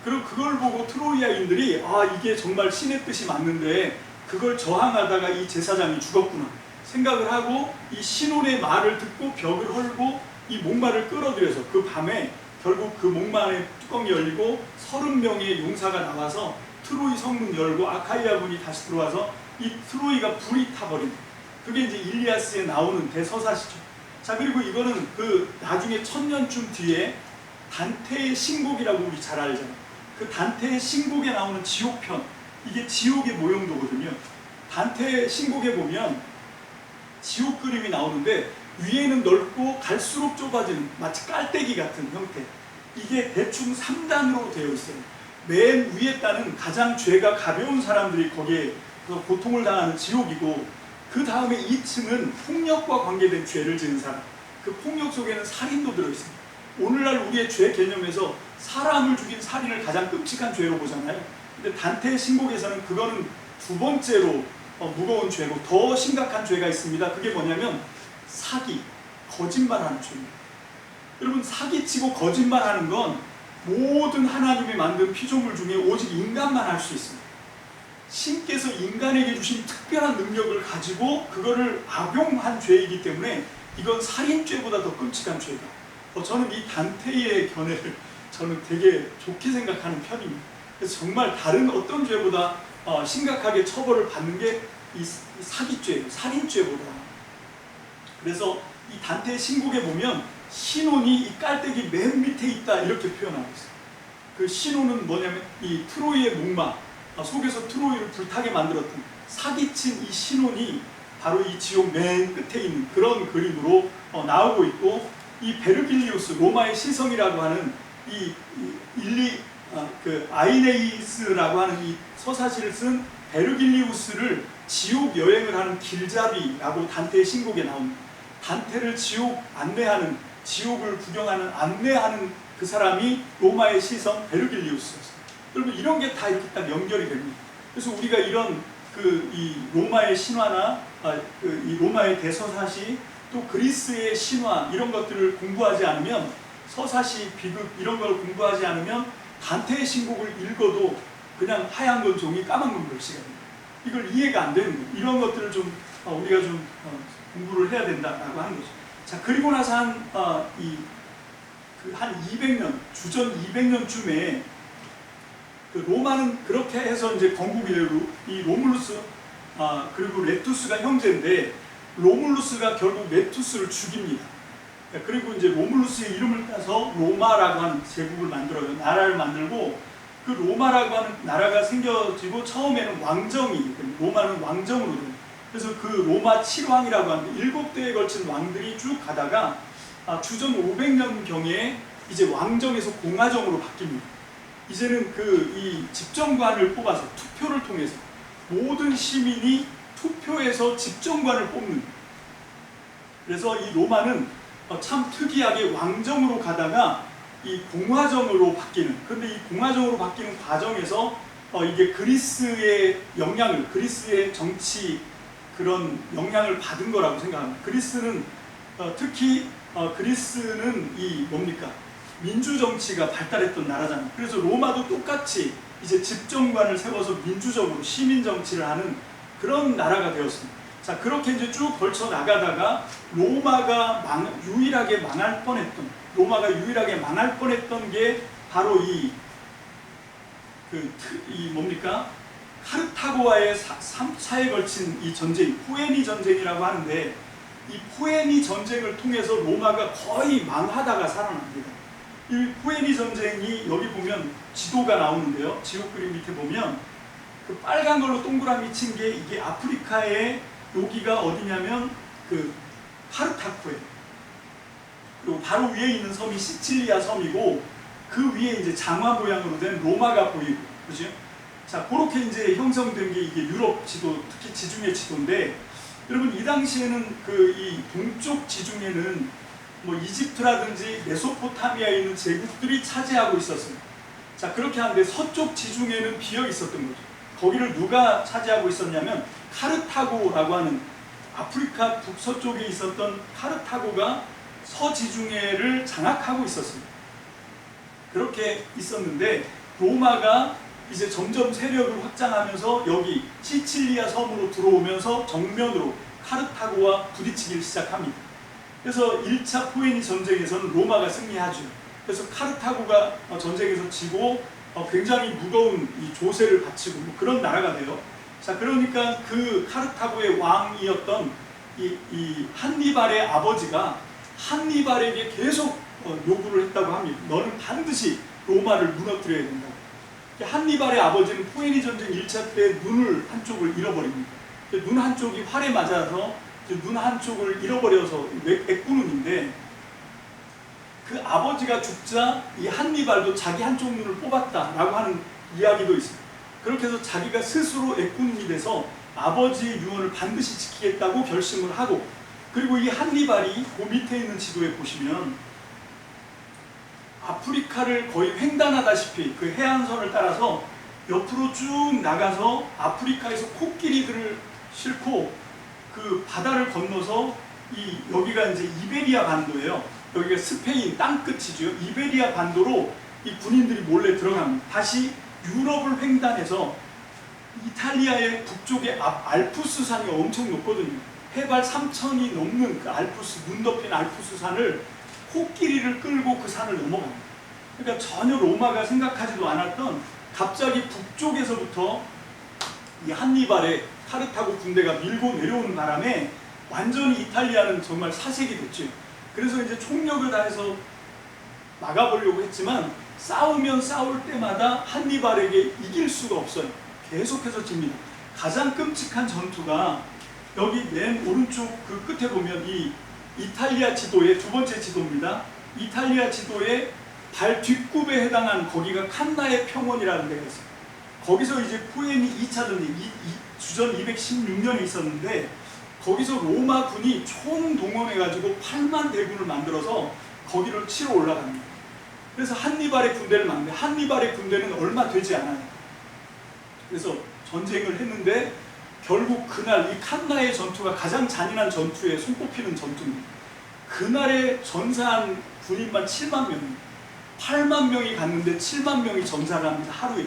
그리고 그걸 보고 트로이아인들이 이게 정말 신의 뜻이 맞는데 그걸 저항하다가 이 제사장이 죽었구나 생각을 하고 이 시논의 말을 듣고 벽을 헐고 이 목마를 끌어들여서 그 밤에 결국 그 목마 안에 뚜껑이 열리고 30명의 용사가 나와서 트로이 성문 열고 아카이아군이 다시 들어와서 이 트로이가 불이 타버린, 그게 이제 일리아스에 나오는 대서사시죠. 자, 그리고 이거는 그 나중에 1000년쯤 뒤에 단테의 신곡이라고 우리 잘 알잖아요. 그 단테의 신곡에 나오는 지옥편, 이게 지옥의 모형도거든요. 단테의 신곡에 보면 지옥 그림이 나오는데 위에는 넓고 갈수록 좁아지는 마치 깔때기 같은 형태, 이게 대충 3단으로 되어 있어요. 맨 위에 단은 가장 죄가 가벼운 사람들이 거기에 고통을 당하는 지옥이고, 그 다음에 2층은 폭력과 관계된 죄를 지은 사람, 그 폭력 속에는 살인도 들어있습니다. 오늘날 우리의 죄 개념에서 사람을 죽인 살인을 가장 끔찍한 죄로 보잖아요. 근데 단테의 신곡에서는 그거는 두 번째로 무거운 죄고, 더 심각한 죄가 있습니다. 그게 뭐냐면 사기, 거짓말하는 죄입니다. 여러분, 사기치고 거짓말하는 건 모든 하나님이 만든 피조물 중에 오직 인간만 할 수 있습니다. 신께서 인간에게 주신 특별한 능력을 가지고 그거를 악용한 죄이기 때문에 이건 살인죄보다 더 끔찍한 죄다. 저는 이 단테의 견해를 저는 되게 좋게 생각하는 편입니다. 그래서 정말 다른 어떤 죄보다 심각하게 처벌을 받는 게 이 사기죄예요. 살인죄보다. 그래서 이 단테의 신곡에 보면 시논이 이 깔때기 맨 밑에 있다 이렇게 표현하고 있어요. 그 시논은 뭐냐면 이 트로이의 목마, 속에서 트로이를 불타게 만들었던 사기친 이 신혼이 바로 이 지옥 맨 끝에 있는 그런 그림으로 나오고 있고, 이 베르길리우스, 로마의 시성이라고 하는 그 아이네이스라고 하는 이 서사시를 쓴 베르길리우스를 지옥 여행을 하는 길잡이라고 단테의 신곡에 나옵니다. 단테를 지옥 안내하는, 지옥을 구경하는 안내하는 그 사람이 로마의 시성 베르길리우스였어요. 여러분, 이런 게 다 이렇게 딱 연결이 됩니다. 그래서 우리가 이런 이 로마의 신화나 이 로마의 대서사시, 또 그리스의 신화 이런 것들을 공부하지 않으면, 서사시, 비극 이런 걸 공부하지 않으면 단테의 신곡을 읽어도 그냥 하얀 건 종이 까만 건 글씨가 됩니다. 이걸 이해가 안 되는 거예요. 이런 것들을 좀 우리가 좀 공부를 해야 된다라고 하는 거죠. 자, 그리고 나서 한 200년, 주전 200년쯤에 그 로마는 그렇게 해서 이제 건국 이래로 이 로물루스 그리고 레투스가 형제인데, 로물루스가 결국 레투스를 죽입니다. 그리고 이제 로물루스의 이름을 따서 로마라고 하는 제국을 만들어요. 나라를 만들고, 그 로마라고 하는 나라가 생겨지고 처음에는 왕정이, 로마는 왕정으로 돼요. 그래서 그 로마 7왕이라고 하는데 7대에 걸친 왕들이 쭉 가다가 주전 500년경에 이제 왕정에서 공화정으로 바뀝니다. 이제는 이 집정관을 뽑아서 투표를 통해서 모든 시민이 투표해서 집정관을 뽑는, 그래서 이 로마는 참 특이하게 왕정으로 가다가 이 공화정으로 바뀌는, 그런데 이 공화정으로 바뀌는 과정에서 이게 그리스의 영향을, 그리스의 정치 그런 영향을 받은 거라고 생각합니다. 그리스는 특히 그리스는 이 뭡니까? 민주 정치가 발달했던 나라잖아요. 그래서 로마도 똑같이 이제 집정관을 세워서 민주적으로 시민 정치를 하는 그런 나라가 되었습니다. 자, 그렇게 이제 쭉 걸쳐 나가다가 로마가 유일하게 망할 뻔했던 게 바로 뭡니까? 카르타고와의 3차에 걸친 이 전쟁, 후에니 전쟁이라고 하는데, 이 후에니 전쟁을 통해서 로마가 거의 망하다가 살아납니다. 이 후에니 전쟁이, 여기 보면 지도가 나오는데요. 지옥 그림 밑에 보면 그 빨간 걸로 동그라미 친 게 이게 아프리카의, 여기가 어디냐면 그 카르타코예요. 그리고 바로 위에 있는 섬이 시칠리아 섬이고, 그 위에 이제 장화 모양으로 된 로마가 보이고, 그죠? 자, 그렇게 이제 형성된 게 이게 유럽 지도, 특히 지중해 지도인데, 여러분 이 당시에는 이 동쪽 지중해는 뭐 이집트라든지 메소포타미아에 있는 제국들이 차지하고 있었어요. 자, 그렇게 하는데 서쪽 지중해는 비어 있었던 거죠. 거기를 누가 차지하고 있었냐면 카르타고라고 하는, 아프리카 북서쪽에 있었던 카르타고가 서지중해를 장악하고 있었습니다. 그렇게 있었는데, 로마가 이제 점점 세력을 확장하면서 여기 시칠리아 섬으로 들어오면서 정면으로 카르타고와 부딪히기를 시작합니다. 그래서 1차 후에니 전쟁에서는 로마가 승리하죠. 그래서 카르타고가 전쟁에서 지고 굉장히 무거운 이 조세를 바치고 뭐 그런 나라가 돼요. 자, 그러니까 그 카르타고의 왕이었던 이 한니발의 아버지가 한니발에게 계속 요구를 했다고 합니다. 너는 반드시 로마를 무너뜨려야 된다고. 한니발의 아버지는 후에니 전쟁 1차 때 눈을 한쪽을 잃어버립니다. 눈 한쪽이 활에 맞아서 눈 한쪽을 잃어버려서 액구눈인데, 그 아버지가 죽자 이 한니발도 자기 한쪽 눈을 뽑았다라고 하는 이야기도 있습니다. 그렇게 해서 자기가 스스로 액구눈이 돼서 아버지의 유언을 반드시 지키겠다고 결심을 하고, 그리고 이 한니발이 그 밑에 있는 지도에 보시면 아프리카를 거의 횡단하다시피 그 해안선을 따라서 옆으로 쭉 나가서 아프리카에서 코끼리들을 싣고 그 바다를 건너서 여기가 이제 이베리아 반도예요. 여기가 스페인 땅끝이죠. 이베리아 반도로 이 군인들이 몰래 들어갑니다. 다시 유럽을 횡단해서 이탈리아의 북쪽에 알프스 산이 엄청 높거든요. 해발 3,000이 넘는 그 알프스, 눈 덮인 알프스 산을 코끼리를 끌고 그 산을 넘어갑니다. 그러니까 전혀 로마가 생각하지도 않았던, 갑자기 북쪽에서부터 이 한니발의 카르타고 군대가 밀고 내려오는 바람에 완전히 이탈리아는 정말 사색이 됐죠. 그래서 이제 총력을 다해서 막아보려고 했지만 싸우면 싸울 때마다 한니발에게 이길 수가 없어요. 계속해서 집니다. 가장 끔찍한 전투가 여기 맨 오른쪽 그 끝에 보면 이 이탈리아 지도의 두 번째 지도입니다. 이탈리아 지도의 발 뒷굽에 해당한 거기가 칸나의 평원이라는 데가 있어요. 거기서 이제 포엠이 2차 전쟁, 주전 216년에 있었는데 거기서 로마 군이 총동원해가지고 8만 대군을 만들어서 거기를 치러 올라갑니다. 그래서 한니발의 군대를 만드는데 한니발의 군대는 얼마 되지 않아요. 그래서 전쟁을 했는데 결국 그날 이 칸나의 전투가 가장 잔인한 전투에 손꼽히는 전투입니다. 그날에 전사한 군인만 7만 명입니다. 8만 명이 갔는데 7만 명이 전사를 합니다. 하루에.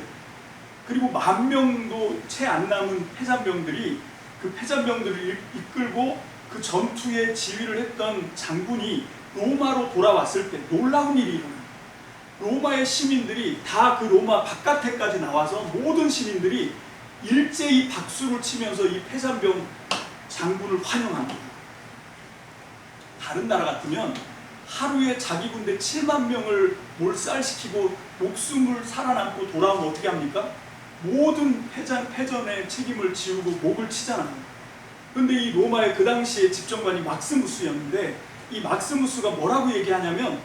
그리고 10,000명도 채 안 남은 패잔병들이 그 패잔병들을 이끌고 그 전투에 지휘를 했던 장군이 로마로 돌아왔을 때 놀라운 일이 일어나요. 로마의 시민들이 다 그 로마 바깥에까지 나와서 모든 시민들이 일제히 박수를 치면서 이 패잔병 장군을 환영합니다. 다른 나라 같으면 하루에 자기 군대 7만 명을 몰살시키고 목숨을 살아남고 돌아오면 어떻게 합니까? 모든 패전의 책임을 지우고 목을 치잖아요. 그런데 이 로마의 그 당시에 집정관이 막스무스였는데 이 막스무스가 뭐라고 얘기하냐면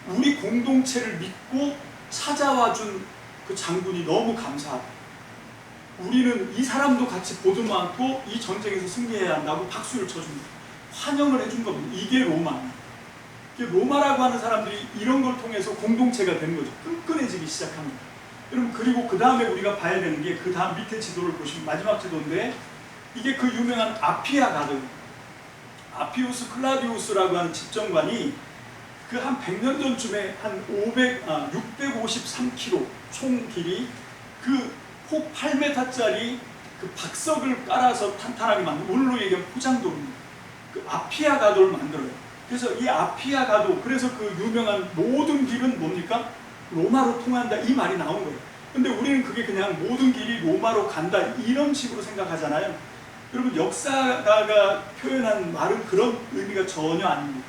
우리 공동체를 믿고 찾아와 준 그 장군이 너무 감사하다. 우리는 이 사람도 같이 보듬어안고 이 전쟁에서 승리해야 한다고 박수를 쳐줍니다. 환영을 해준 겁니다. 이게 로마입니다. 로마라고 하는 사람들이 이런 걸 통해서 공동체가 되는 거죠. 끈끈해지기 시작합니다. 여러분 그리고 그 다음에 우리가 봐야 되는 게 그 다음 밑에 지도를 보시면 마지막 지도인데 이게 그 유명한 아피아 가드 아피우스 클라디우스라고 하는 집정관이 그 한 100년 전쯤에 한 653km 총 길이 그 폭 8m짜리 그 박석을 깔아서 탄탄하게 만든 오늘로 얘기하면 포장도입니다. 그 아피아 가도를 만들어요. 그래서 이 아피아 가도 그래서 그 유명한 모든 길은 뭡니까? 로마로 통한다 이 말이 나온 거예요. 근데 우리는 그게 그냥 모든 길이 로마로 간다 이런 식으로 생각하잖아요. 여러분 역사가가 표현한 말은 그런 의미가 전혀 아닙니다.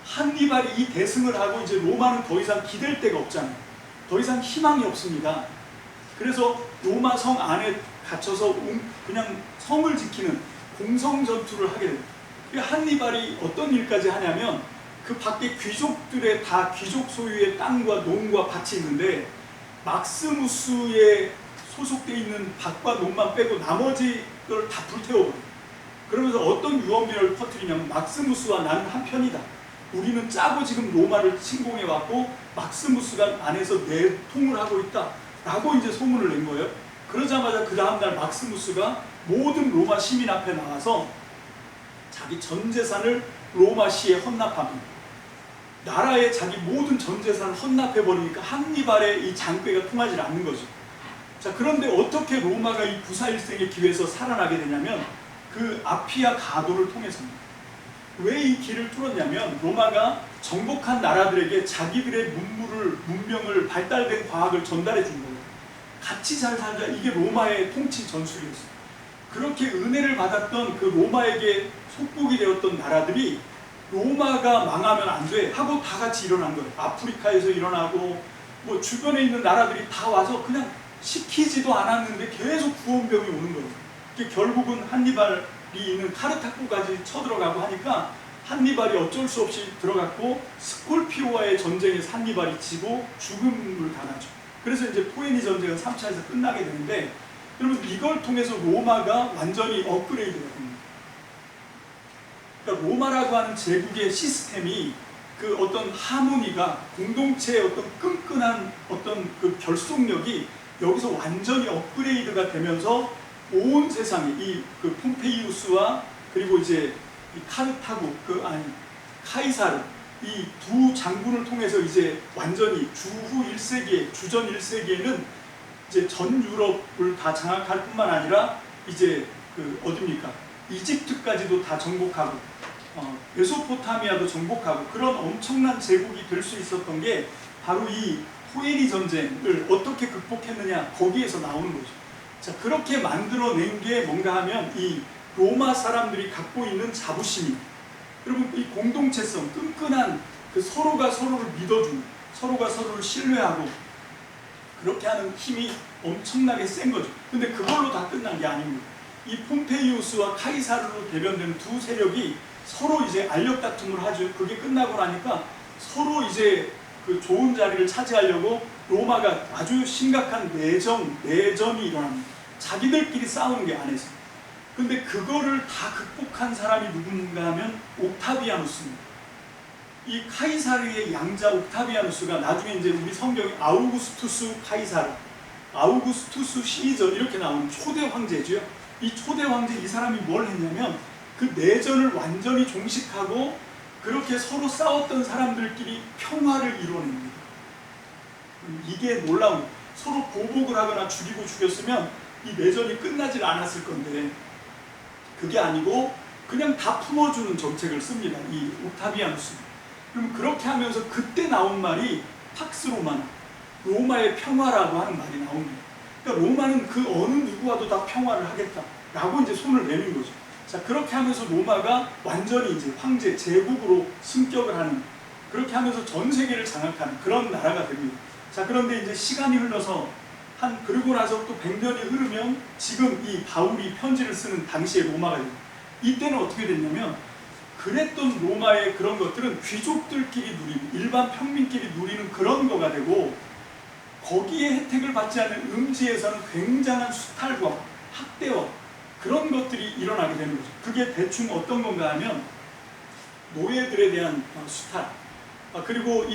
한니발이 이 대승을 하고 이제 로마는 더 이상 기댈 데가 없잖아요. 더 이상 희망이 없습니다. 그래서 로마 성 안에 갇혀서 그냥 성을 지키는 공성 전투를 하게 됩니다. 한니발이 어떤 일까지 하냐면 그 밖에 귀족들의 다 귀족 소유의 땅과 농과 밭이 있는데 막스무스에 소속되어 있는 밭과 농만 빼고 나머지 걸 다 불태워버려요. 그러면서 어떤 유언비어를 퍼뜨리냐면 막스무스와 나는 한편이다. 우리는 짜고 지금 로마를 침공해왔고 막스무스가 안에서 내통을 하고 있다 라고 이제 소문을 낸 거예요. 그러자마자 그 다음날 막스무스가 모든 로마 시민 앞에 나와서 자기 전 재산을 로마시에 헌납합니다. 나라에 자기 모든 전 재산을 헌납해버리니까 한니발의 이 장꾀가 통하지 않는 거죠. 자, 그런데 어떻게 로마가 이 부사일생의 기회에서 살아나게 되냐면 그 아피아 가도를 통해서입니다. 왜 이 길을 뚫었냐면 로마가 정복한 나라들에게 자기들의 문명을 발달된 과학을 전달해 준 거예요. 같이 잘 살자 이게 로마의 통치 전술이었어요. 그렇게 은혜를 받았던 그 로마에게 속국이 되었던 나라들이 로마가 망하면 안 돼 하고 다 같이 일어난 거예요. 아프리카에서 일어나고 뭐 주변에 있는 나라들이 다 와서 그냥 시키지도 않았는데 계속 구원병이 오는 거예요. 결국은 한니발이 있는 카르타고까지 쳐들어가고 하니까 한니발이 어쩔 수 없이 들어갔고 스콜피오와의 전쟁에서 한니발이 지고 죽음을 당하죠. 그래서 이제 포에니 전쟁은 3차에서 끝나게 되는데 여러분 이걸 통해서 로마가 완전히 업그레이드가 됩니다. 그러니까 로마라고 하는 제국의 시스템이 그 어떤 하모니가 공동체의 어떤 끈끈한 어떤 그 결속력이 여기서 완전히 업그레이드가 되면서 온 세상에 이 그 폼페이우스와 그리고 이제 이 카르타고 카이사르 이 두 장군을 통해서 이제 완전히 주후 1세기에 주전 1세기에는 이제 전 유럽을 다 장악할 뿐만 아니라 이제 그 어디입니까? 이집트까지도 다 정복하고 메소포타미아도 정복하고 그런 엄청난 제국이 될 수 있었던 게 바로 이 포에니 전쟁을 어떻게 극복했느냐 거기에서 나오는 거죠. 자, 그렇게 만들어낸 게 뭔가 하면 이 로마 사람들이 갖고 있는 자부심이 여러분 이 공동체성 끈끈한 그 서로가 서로를 믿어주는 서로가 서로를 신뢰하고 그렇게 하는 힘이 엄청나게 센 거죠. 근데 그걸로 다 끝난 게 아닙니다. 이 폼페이우스와 카이사르로 대변되는 두 세력이 서로 이제 알력 다툼을 하죠. 그게 끝나고 나니까 서로 이제 그 좋은 자리를 차지하려고 로마가 아주 심각한 내전이 일어납니다. 자기들끼리 싸우는 게 안에서. 근데 그거를 다 극복한 사람이 누군가 하면 옥타비아누스입니다. 이 카이사르의 양자 옥타비아누스가 나중에 이제 우리 성경에 아우구스투스 카이사르, 아우구스투스 시저 이렇게 나오는 초대 황제죠. 이 초대 황제 이 사람이 뭘 했냐면 그 내전을 완전히 종식하고 그렇게 서로 싸웠던 사람들끼리 평화를 이뤄냅니다. 이게 놀라운 거예요. 서로 보복을 하거나 죽였으면 이 내전이 끝나질 않았을 건데 그게 아니고 그냥 다 품어주는 정책을 씁니다. 이 옥타비아누스. 그럼 그렇게 하면서 그때 나온 말이 팍스 로마나, 로마의 평화라고 하는 말이 나옵니다. 그러니까 로마는 그 어느 누구와도 다 평화를 하겠다라고 이제 손을 내민 거죠. 자, 그렇게 하면서 로마가 완전히 이제 황제 제국으로 승격을 하는, 그렇게 하면서 전 세계를 장악하는 그런 나라가 됩니다. 자, 그런데 이제 시간이 흘러서 그러고 나서 또 100년이 흐르면 지금 이 바울이 편지를 쓰는 당시의 로마가 됩니다. 이때는 어떻게 됐냐면 그랬던 로마의 그런 것들은 귀족들끼리 누리는, 일반 평민끼리 누리는 그런 거가 되고 거기에 혜택을 받지 않는 음지에서는 굉장한 수탈과 학대와 그런 것들이 일어나게 되는 거죠. 그게 대충 어떤 건가 하면 노예들에 대한 수탈, 그리고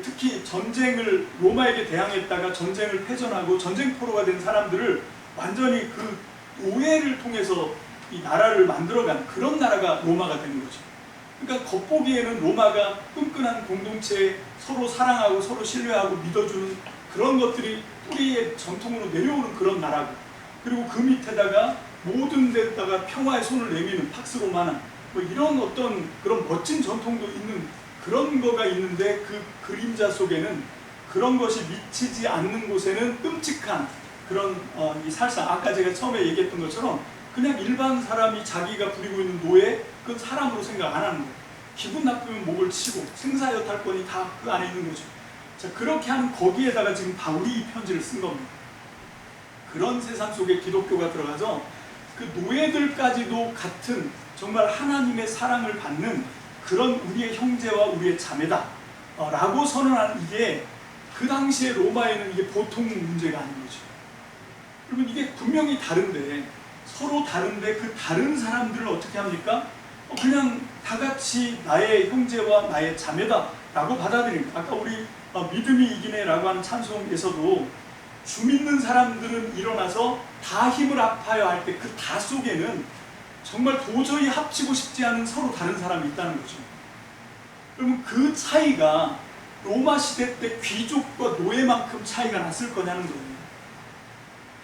특히 전쟁을 로마에게 대항했다가 전쟁을 패전하고 전쟁포로가 된 사람들을 완전히 그 노예를 통해서 이 나라를 만들어간 그런 나라가 로마가 되는 거죠. 그러니까 겉보기에는 로마가 끈끈한 공동체에 서로 사랑하고 서로 신뢰하고 믿어주는 그런 것들이 뿌리의 전통으로 내려오는 그런 나라고, 그리고 그 밑에다가 모든 데다가 평화의 손을 내미는 팍스 로마나 뭐 이런 어떤 그런 멋진 전통도 있는 그런 거가 있는데 그 그림자 속에는 그런 것이 미치지 않는 곳에는 끔찍한 그런 이 살상, 아까 제가 처음에 얘기했던 것처럼 그냥 일반 사람이 자기가 부리고 있는 노예, 그건 사람으로 생각 안 하는 거예요. 기분 나쁘면 목을 치고 생사여탈권이 다 그 안에 있는 거죠. 자, 그렇게 하는 거기에다가 지금 바울이 이 편지를 쓴 겁니다. 그런 세상 속에 기독교가 들어가서 그 노예들까지도 같은 정말 하나님의 사랑을 받는 그런 우리의 형제와 우리의 자매다 라고 선언하는, 이게 그 당시에 로마에는 이게 보통 문제가 아닌 거죠. 그러면 이게 분명히 다른데, 서로 다른데 그 다른 사람들을 어떻게 합니까? 그냥 다 같이 나의 형제와 나의 자매다 라고 받아들입니다. 아까 우리 믿음이 이기네 라고 하는 찬송에서도 주 믿는 사람들은 일어나서 다 힘을 합하여 할 때 그 다 속에는 정말 도저히 합치고 싶지 않은 서로 다른 사람이 있다는 거죠. 그러면 그 차이가 로마 시대 때 귀족과 노예만큼 차이가 났을 거냐는 거예요.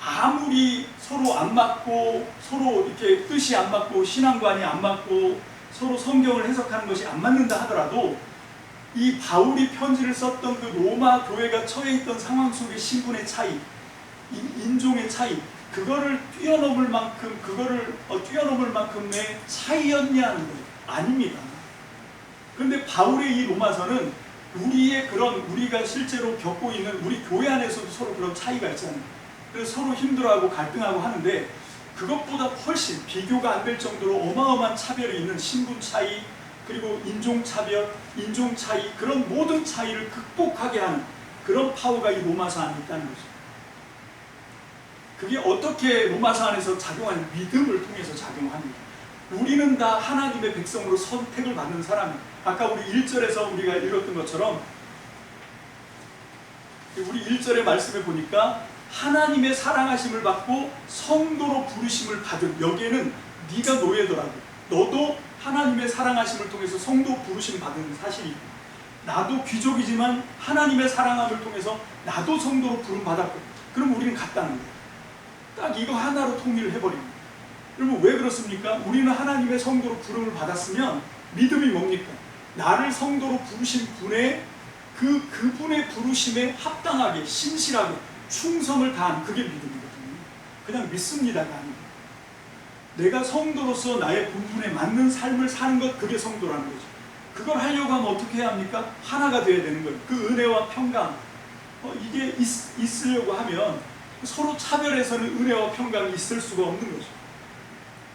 아무리 서로 안 맞고 서로 이렇게 뜻이 안 맞고 신앙관이 안 맞고 서로 성경을 해석하는 것이 안 맞는다 하더라도 이 바울이 편지를 썼던 그 로마 교회가 처해 있던 상황 속의 신분의 차이, 인종의 차이, 그거를 뛰어넘을 만큼의 차이였냐는 거예요. 아닙니다. 그런데 바울의 이 로마서는 우리가 실제로 겪고 있는 우리 교회 안에서도 서로 그런 차이가 있잖아요. 그래서 서로 힘들어하고 갈등하고 하는데 그것보다 훨씬 비교가 안 될 정도로 어마어마한 차별이 있는 신분 차이, 그리고 인종 차별, 인종 차이, 그런 모든 차이를 극복하게 하는 그런 파워가 이 로마서 안에 있다는 거죠. 그게 어떻게 로마서 안에서 작용하는, 믿음을 통해서 작용합니다. 우리는 다 하나님의 백성으로 선택을 받는 사람이에요. 아까 우리 1절에서 우리가 읽었던 것처럼 우리 1절의 말씀에 보니까 하나님의 사랑하심을 받고 성도로 부르심을 받은, 여기에는 네가 노예더라도 너도 하나님의 사랑하심을 통해서 성도 부르심 받은 사실이고, 나도 귀족이지만 하나님의 사랑함을 통해서 나도 성도로 부름 받았고, 그럼 우리는 같다는 거예요. 딱 이거 하나로 통일을 해버립니다. 여러분 왜 그렇습니까? 우리는 하나님의 성도로 부름을 받았으면 믿음이 뭡니까? 나를 성도로 부르신 분의 그분의 부르심에 합당하게 신실하게 충성을 다한, 그게 믿음이거든요. 그냥 믿습니다가 아니고 내가 성도로서 나의 본분에 맞는 삶을 사는 것, 그게 성도라는 거죠. 그걸 하려고 하면 어떻게 해야 합니까? 하나가 되어야 되는 거예요. 그 은혜와 평강, 이게 있으려고 하면 서로 차별해서는 은혜와 평강이 있을 수가 없는 거죠.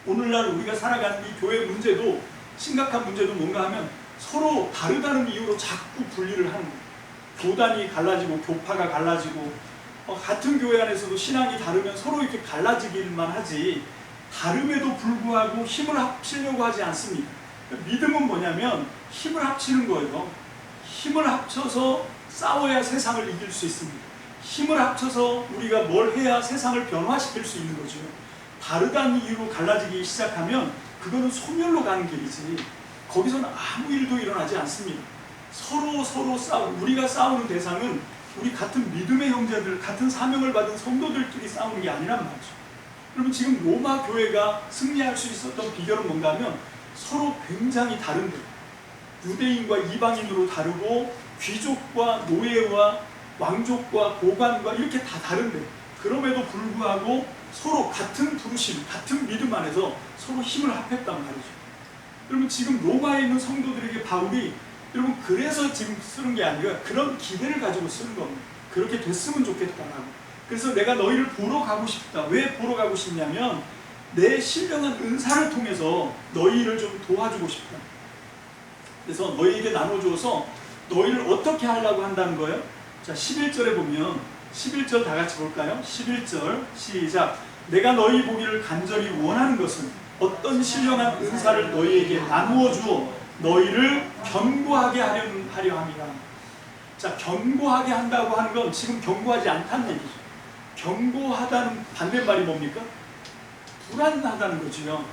오늘날 우리가 살아가는 이 교회 문제도 심각한 문제도 뭔가 하면 서로 다르다는 이유로 자꾸 분리를 하는 거예요. 교단이 갈라지고 교파가 갈라지고 같은 교회 안에서도 신앙이 다르면 서로 이렇게 갈라지기만 하지 다름에도 불구하고 힘을 합치려고 하지 않습니다. 믿음은 뭐냐면 힘을 합치는 거예요. 힘을 합쳐서 싸워야 세상을 이길 수 있습니다. 힘을 합쳐서 우리가 뭘 해야 세상을 변화시킬 수 있는 거죠. 다르다는 이유로 갈라지기 시작하면 그거는 소멸로 가는 길이지 거기서는 아무 일도 일어나지 않습니다. 서로 우리가 싸우는 대상은 우리 같은 믿음의 형제들, 같은 사명을 받은 성도들끼리 싸우는 게 아니란 말이죠. 그러면 지금 로마 교회가 승리할 수 있었던 비결은 뭔가 하면 서로 굉장히 다른데 유대인과 이방인으로 다르고 귀족과 노예와 왕족과 고관과 이렇게 다 다른데 그럼에도 불구하고 서로 같은 부르심, 같은 믿음 안에서 서로 힘을 합했단 말이죠. 여러분 지금 로마에 있는 성도들에게 바울이 여러분 그래서 지금 쓰는 게 아니라 그런 기대를 가지고 쓰는 겁니다. 그렇게 됐으면 좋겠다라고. 그래서 내가 너희를 보러 가고 싶다. 왜 보러 가고 싶냐면 내 신령한 은사를 통해서 너희를 좀 도와주고 싶다. 그래서 너희에게 나눠주어서 너희를 어떻게 하려고 한다는 거예요? 자 11절에 보면 11절 다 같이 볼까요? 11절 시작. 내가 너희 보기를 간절히 원하는 것은 어떤 신령한 은사를 너희에게 나누어 주어 너희를 견고하게 하려 함이라. 자 견고하게 한다고 하는 건 지금 견고하지 않다는 얘기죠. 견고하다는 반대말이 뭡니까? 불안하다는 거죠.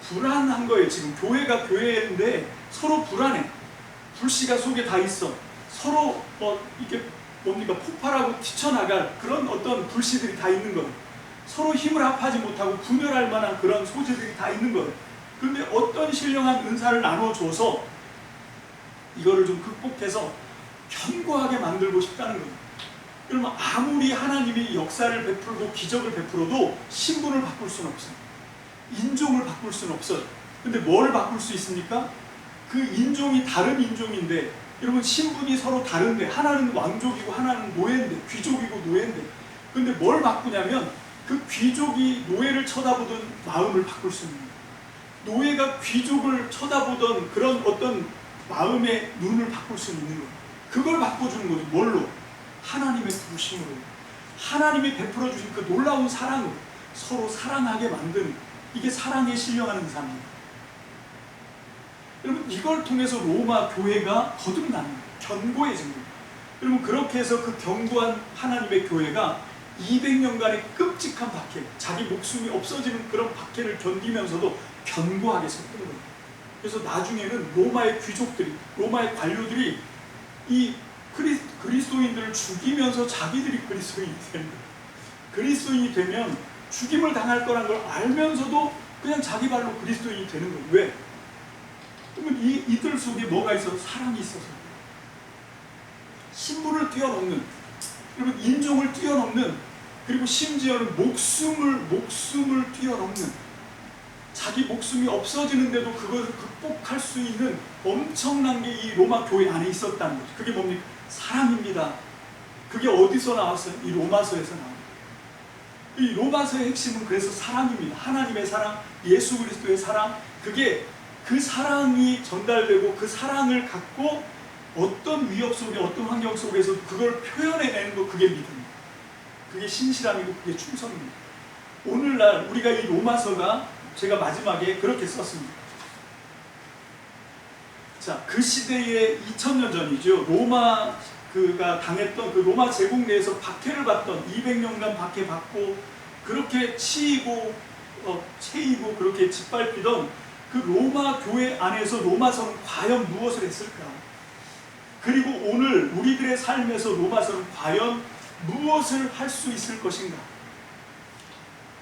불안한 거예요. 지금 교회가 교회인데 서로 불안해. 불씨가 속에 다 있어. 서로 이게 뭡니까? 폭발하고 튀쳐나갈 그런 어떤 불씨들이 다 있는 거예요. 서로 힘을 합하지 못하고 분열할 만한 그런 소재들이 다 있는 거예요. 그런데 어떤 신령한 은사를 나눠줘서 이거를 좀 극복해서 견고하게 만들고 싶다는 거예요. 그러면 아무리 하나님이 역사를 베풀고 기적을 베풀어도 신분을 바꿀 수는 없어요. 인종을 바꿀 수는 없어요. 근데 뭘 바꿀 수 있습니까? 그 인종이 다른 인종인데 여러분 신분이 서로 다른데 하나는 왕족이고 하나는 노예인데 귀족이고 노예인데 근데 뭘 바꾸냐면 그 귀족이 노예를 쳐다보던 마음을 바꿀 수 있는 거예요. 노예가 귀족을 쳐다보던 그런 어떤 마음의 눈을 바꿀 수 있는 거예요. 그걸 바꿔주는 거죠. 뭘로? 하나님의 부르심으로. 하나님이 베풀어 주신 그 놀라운 사랑으로 서로 사랑하게 만드는 이게 사랑의 신령한 은사입니다. 여러분 이걸 통해서 로마 교회가 거듭나는 거예요. 견고해진 거예요. 여러분 그렇게 해서 그 견고한 하나님의 교회가 200년간의 끔찍한 박해, 자기 목숨이 없어지는 그런 박해를 견디면서도 견고하게 섰던 거예요. 그래서 나중에는 로마의 귀족들이, 로마의 관료들이 이 그리스도인들을 죽이면서 자기들이 그리스도인이 되는 거예요. 그리스도인이 되면 죽임을 당할 거란 걸 알면서도 그냥 자기 발로 그리스도인이 되는 거예요. 왜? 그러면 이들 속에 뭐가 있어서? 사랑이 있어서. 신분을 뛰어넘는, 여러분 인종을 뛰어넘는, 그리고 심지어는 목숨을 뛰어넘는, 자기 목숨이 없어지는데도 그것을 극복할 수 있는 엄청난 게 이 로마 교회 안에 있었다는 거죠. 그게 뭡니까? 사랑입니다. 그게 어디서 나왔어요? 이 로마서에서 나옵니다. 이 로마서의 핵심은 그래서 사랑입니다. 하나님의 사랑, 예수 그리스도의 사랑, 그게 그 사랑이 전달되고 그 사랑을 갖고 어떤 위협 속에 어떤 환경 속에서 그걸 표현해내는 거, 그게 믿음입니다. 그게 신실함이고 그게 충성입니다. 오늘날 우리가 이 로마서가 제가 마지막에 그렇게 썼습니다. 자, 그 시대에 2000년 전이죠. 로마가 당했던 그 로마 제국 내에서 박해를 받던 200년간 박해받고 그렇게 치이고 채이고 그렇게 짓밟히던 그 로마 교회 안에서 로마서는 과연 무엇을 했을까? 그리고 오늘 우리들의 삶에서 로마서는 과연 무엇을 할 수 있을 것인가?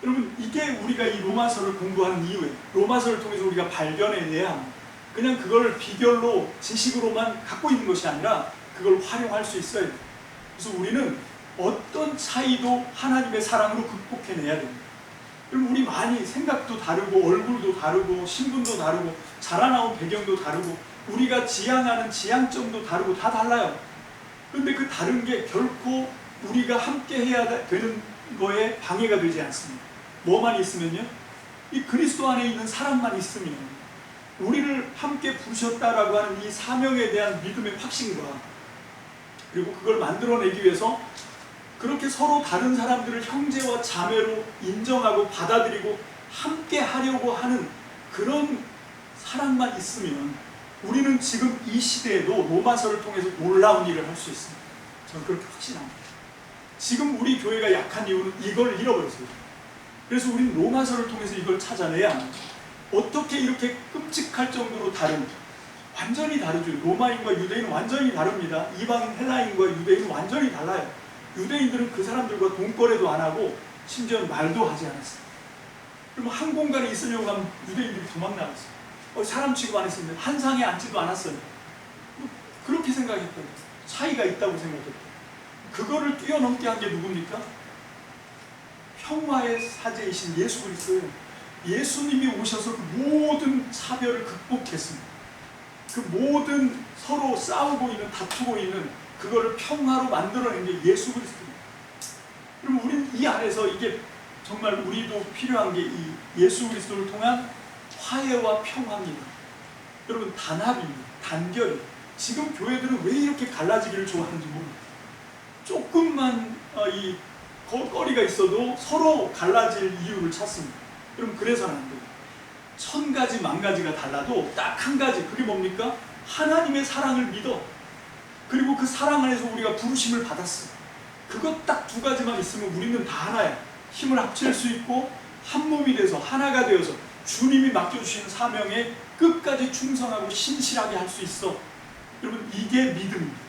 여러분 이게 우리가 이 로마서를 공부하는 이유예요. 로마서를 통해서 우리가 발견해내야 합니다. 그냥 그걸 비결로 지식으로만 갖고 있는 것이 아니라 그걸 활용할 수 있어야 돼요. 그래서 우리는 어떤 차이도 하나님의 사랑으로 극복해내야 됩니다. 그럼 우리 많이 생각도 다르고 얼굴도 다르고 신분도 다르고 자라나온 배경도 다르고 우리가 지향하는 지향점도 다르고 다 달라요. 그런데 그 다른 게 결코 우리가 함께 해야 되는 거에 방해가 되지 않습니다. 뭐만 있으면요? 이 그리스도 안에 있는 사랑만 있으면 우리를 함께 부르셨다라고 하는 이 사명에 대한 믿음의 확신과 그리고 그걸 만들어내기 위해서 그렇게 서로 다른 사람들을 형제와 자매로 인정하고 받아들이고 함께 하려고 하는 그런 사랑만 있으면 우리는 지금 이 시대에도 로마서를 통해서 놀라운 일을 할 수 있습니다. 저는 그렇게 확신합니다. 지금 우리 교회가 약한 이유는 이걸 잃어버렸어요. 그래서 우리는 로마서를 통해서 이걸 찾아내야 합니다. 어떻게 이렇게 끔찍할 정도로 다른, 완전히 다르죠. 로마인과 유대인은 완전히 다릅니다. 이방인 헬라인과 유대인은 완전히 달라요. 유대인들은 그 사람들과 동거래도 안 하고 심지어 말도 하지 않았어요. 그러면 한 공간에 있으려고 하면 유대인들이 도망 나갔어요. 사람 취급 안 했습니다. 한 상에 앉지도 않았어요. 그렇게 생각했거든요. 차이가 있다고 생각했거든요. 그거를 뛰어넘게 한 게 누굽니까? 평화의 사제이신 예수 그리스도예요. 예수님이 오셔서 그 모든 차별을 극복했습니다. 그 모든 서로 싸우고 있는, 다투고 있는 그거를 평화로 만들어낸 게 예수 그리스도입니다. 그럼 우리는 이 안에서 이게 정말 우리도 필요한 게 이 예수 그리스도를 통한 화해와 평화입니다. 여러분, 단합입니다. 단결이. 지금 교회들은 왜 이렇게 갈라지기를 좋아하는지 모릅니다. 조금만 이 거리가 있어도 서로 갈라질 이유를 찾습니다. 여러분, 그래서는 안 돼요. 1000가지 만가지가 달라도 딱 한 가지, 그게 뭡니까? 하나님의 사랑을 믿어. 그리고 그 사랑 안에서 우리가 부르심을 받았어. 그것 딱 두 가지만 있으면 우리는 다 하나야. 힘을 합칠 수 있고 한 몸이 돼서 하나가 되어서 주님이 맡겨주시는 사명에 끝까지 충성하고 신실하게 할 수 있어. 여러분, 이게 믿음입니다.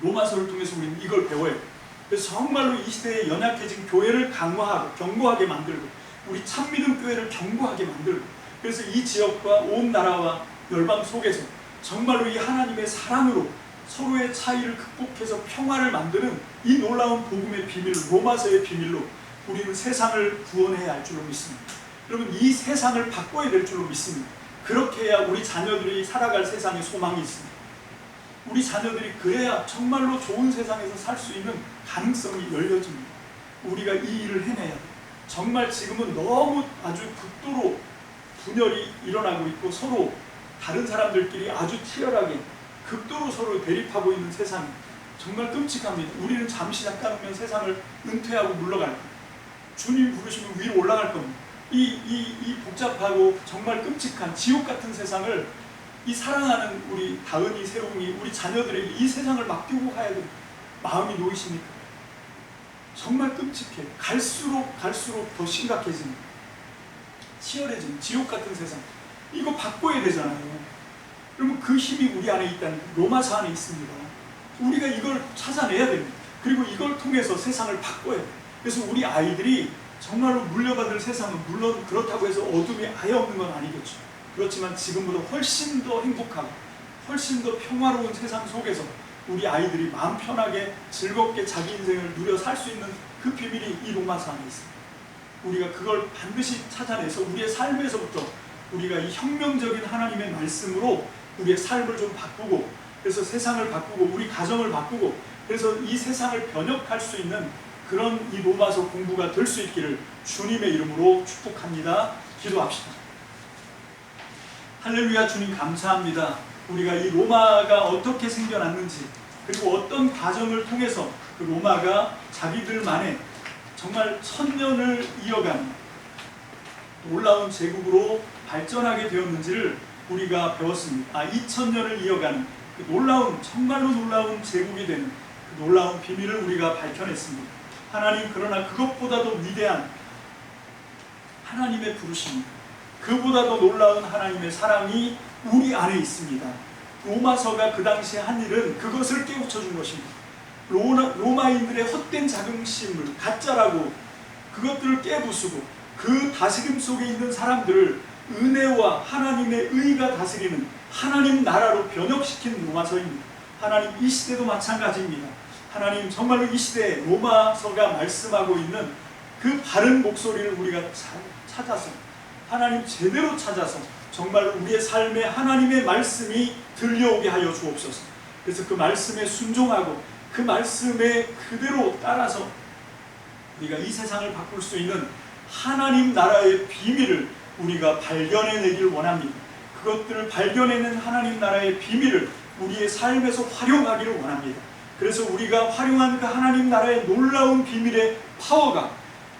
로마서를 통해서 우리는 이걸 배워야 돼요. 그래서 정말로 이 시대에 연약해진 교회를 강화하고 견고하게 만들고 우리 참믿음 교회를 견고하게 만들고 그래서 이 지역과 온 나라와 열방 속에서 정말로 이 하나님의 사랑으로 서로의 차이를 극복해서 평화를 만드는 이 놀라운 복음의 비밀, 로마서의 비밀로 우리는 세상을 구원해야 할 줄로 믿습니다. 여러분, 이 세상을 바꿔야 될 줄로 믿습니다. 그렇게 해야 우리 자녀들이 살아갈 세상에 소망이 있습니다. 우리 자녀들이 그래야 정말로 좋은 세상에서 살 수 있는 가능성이 열려집니다. 우리가 이 일을 해내야 돼요. 정말 지금은 너무 아주 극도로 분열이 일어나고 있고 서로 다른 사람들끼리 아주 치열하게 극도로 서로 대립하고 있는 세상이 정말 끔찍합니다. 우리는 잠시 잠깐이면 세상을 은퇴하고 물러갈 거예요. 주님 부르시면 위로 올라갈 겁니다. 이 복잡하고 정말 끔찍한 지옥 같은 세상을 이 사랑하는 우리 다은이, 세웅이, 우리 자녀들에게 이 세상을 맡기고 가야 됩니다. 마음이 놓이십니까? 정말 끔찍해. 갈수록 더 심각해집니다. 치열해지는 지옥 같은 세상. 이거 바꿔야 되잖아요. 그러면 그 힘이 우리 안에 있다는 로마서 안에 있습니다. 우리가 이걸 찾아내야 됩니다. 그리고 이걸 통해서 세상을 바꿔야 돼요. 그래서 우리 아이들이 정말로 물려받을 세상은 물론 그렇다고 해서 어둠이 아예 없는 건 아니겠죠. 그렇지만 지금보다 훨씬 더 행복하고 훨씬 더 평화로운 세상 속에서 우리 아이들이 마음 편하게 즐겁게 자기 인생을 누려 살 수 있는 그 비밀이 이 로마서 안에 있습니다. 우리가 그걸 반드시 찾아내서 우리의 삶에서부터 우리가 이 혁명적인 하나님의 말씀으로 우리의 삶을 좀 바꾸고 그래서 세상을 바꾸고 우리 가정을 바꾸고 그래서 이 세상을 변혁할 수 있는 그런 이 로마서 공부가 될 수 있기를 주님의 이름으로 축복합니다. 기도합시다. 할렐루야. 주님 감사합니다. 우리가 이 로마가 어떻게 생겨났는지 그리고 어떤 과정을 통해서 그 로마가 자기들만의 정말 1000년을 이어가는 놀라운 제국으로 발전하게 되었는지를 우리가 배웠습니다. 2000년을 이어가는 그 놀라운, 정말로 놀라운 제국이 되는 그 놀라운 비밀을 우리가 밝혀냈습니다. 하나님, 그러나 그것보다도 위대한 하나님의 부르심입니다. 그보다도 놀라운 하나님의 사랑이 우리 안에 있습니다. 로마서가 그 당시에 한 일은 그것을 깨우쳐 준 것입니다. 로마인들의 헛된 자긍심을 가짜라고 그것들을 깨부수고 그 다스림 속에 있는 사람들을 은혜와 하나님의 의가 다스리는 하나님 나라로 변혁시킨 로마서입니다. 하나님, 이 시대도 마찬가지입니다. 하나님, 정말로 이 시대에 로마서가 말씀하고 있는 그 바른 목소리를 우리가 찾아서 하나님 제대로 찾아서 정말 우리의 삶에 하나님의 말씀이 들려오게 하여 주옵소서. 그래서 그 말씀에 순종하고 그 말씀에 그대로 따라서 우리가 이 세상을 바꿀 수 있는 하나님 나라의 비밀을 우리가 발견해내길 원합니다. 그것들을 발견해낸 하나님 나라의 비밀을 우리의 삶에서 활용하기를 원합니다. 그래서 우리가 활용한 그 하나님 나라의 놀라운 비밀의 파워가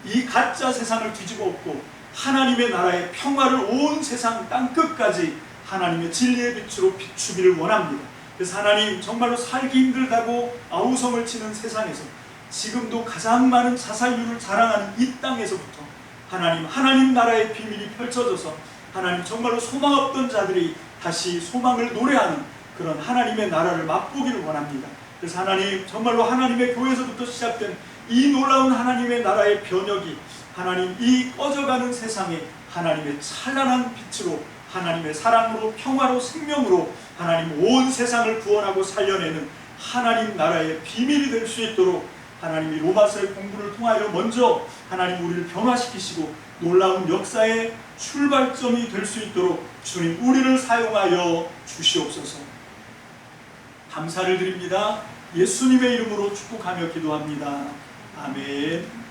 이 가짜 세상을 뒤집어 엎고 하나님의 나라의 평화를 온 세상 땅끝까지 하나님의 진리의 빛으로 비추기를 원합니다. 그래서 하나님, 정말로 살기 힘들다고 아우성을 치는 세상에서 지금도 가장 많은 자살률을 자랑하는 이 땅에서부터 하나님 나라의 비밀이 펼쳐져서 하나님, 정말로 소망 없던 자들이 다시 소망을 노래하는 그런 하나님의 나라를 맛보기를 원합니다. 그래서 하나님, 정말로 하나님의 교회에서부터 시작된 이 놀라운 하나님의 나라의 변혁이 하나님, 이 꺼져가는 세상에 하나님의 찬란한 빛으로, 하나님의 사랑으로, 평화로, 생명으로 하나님 온 세상을 구원하고 살려내는 하나님 나라의 비밀이 될 수 있도록 하나님이 로마서의 공부를 통하여 먼저 하나님 우리를 변화시키시고 놀라운 역사의 출발점이 될 수 있도록 주님 우리를 사용하여 주시옵소서. 감사를 드립니다. 예수님의 이름으로 축복하며 기도합니다. 아멘.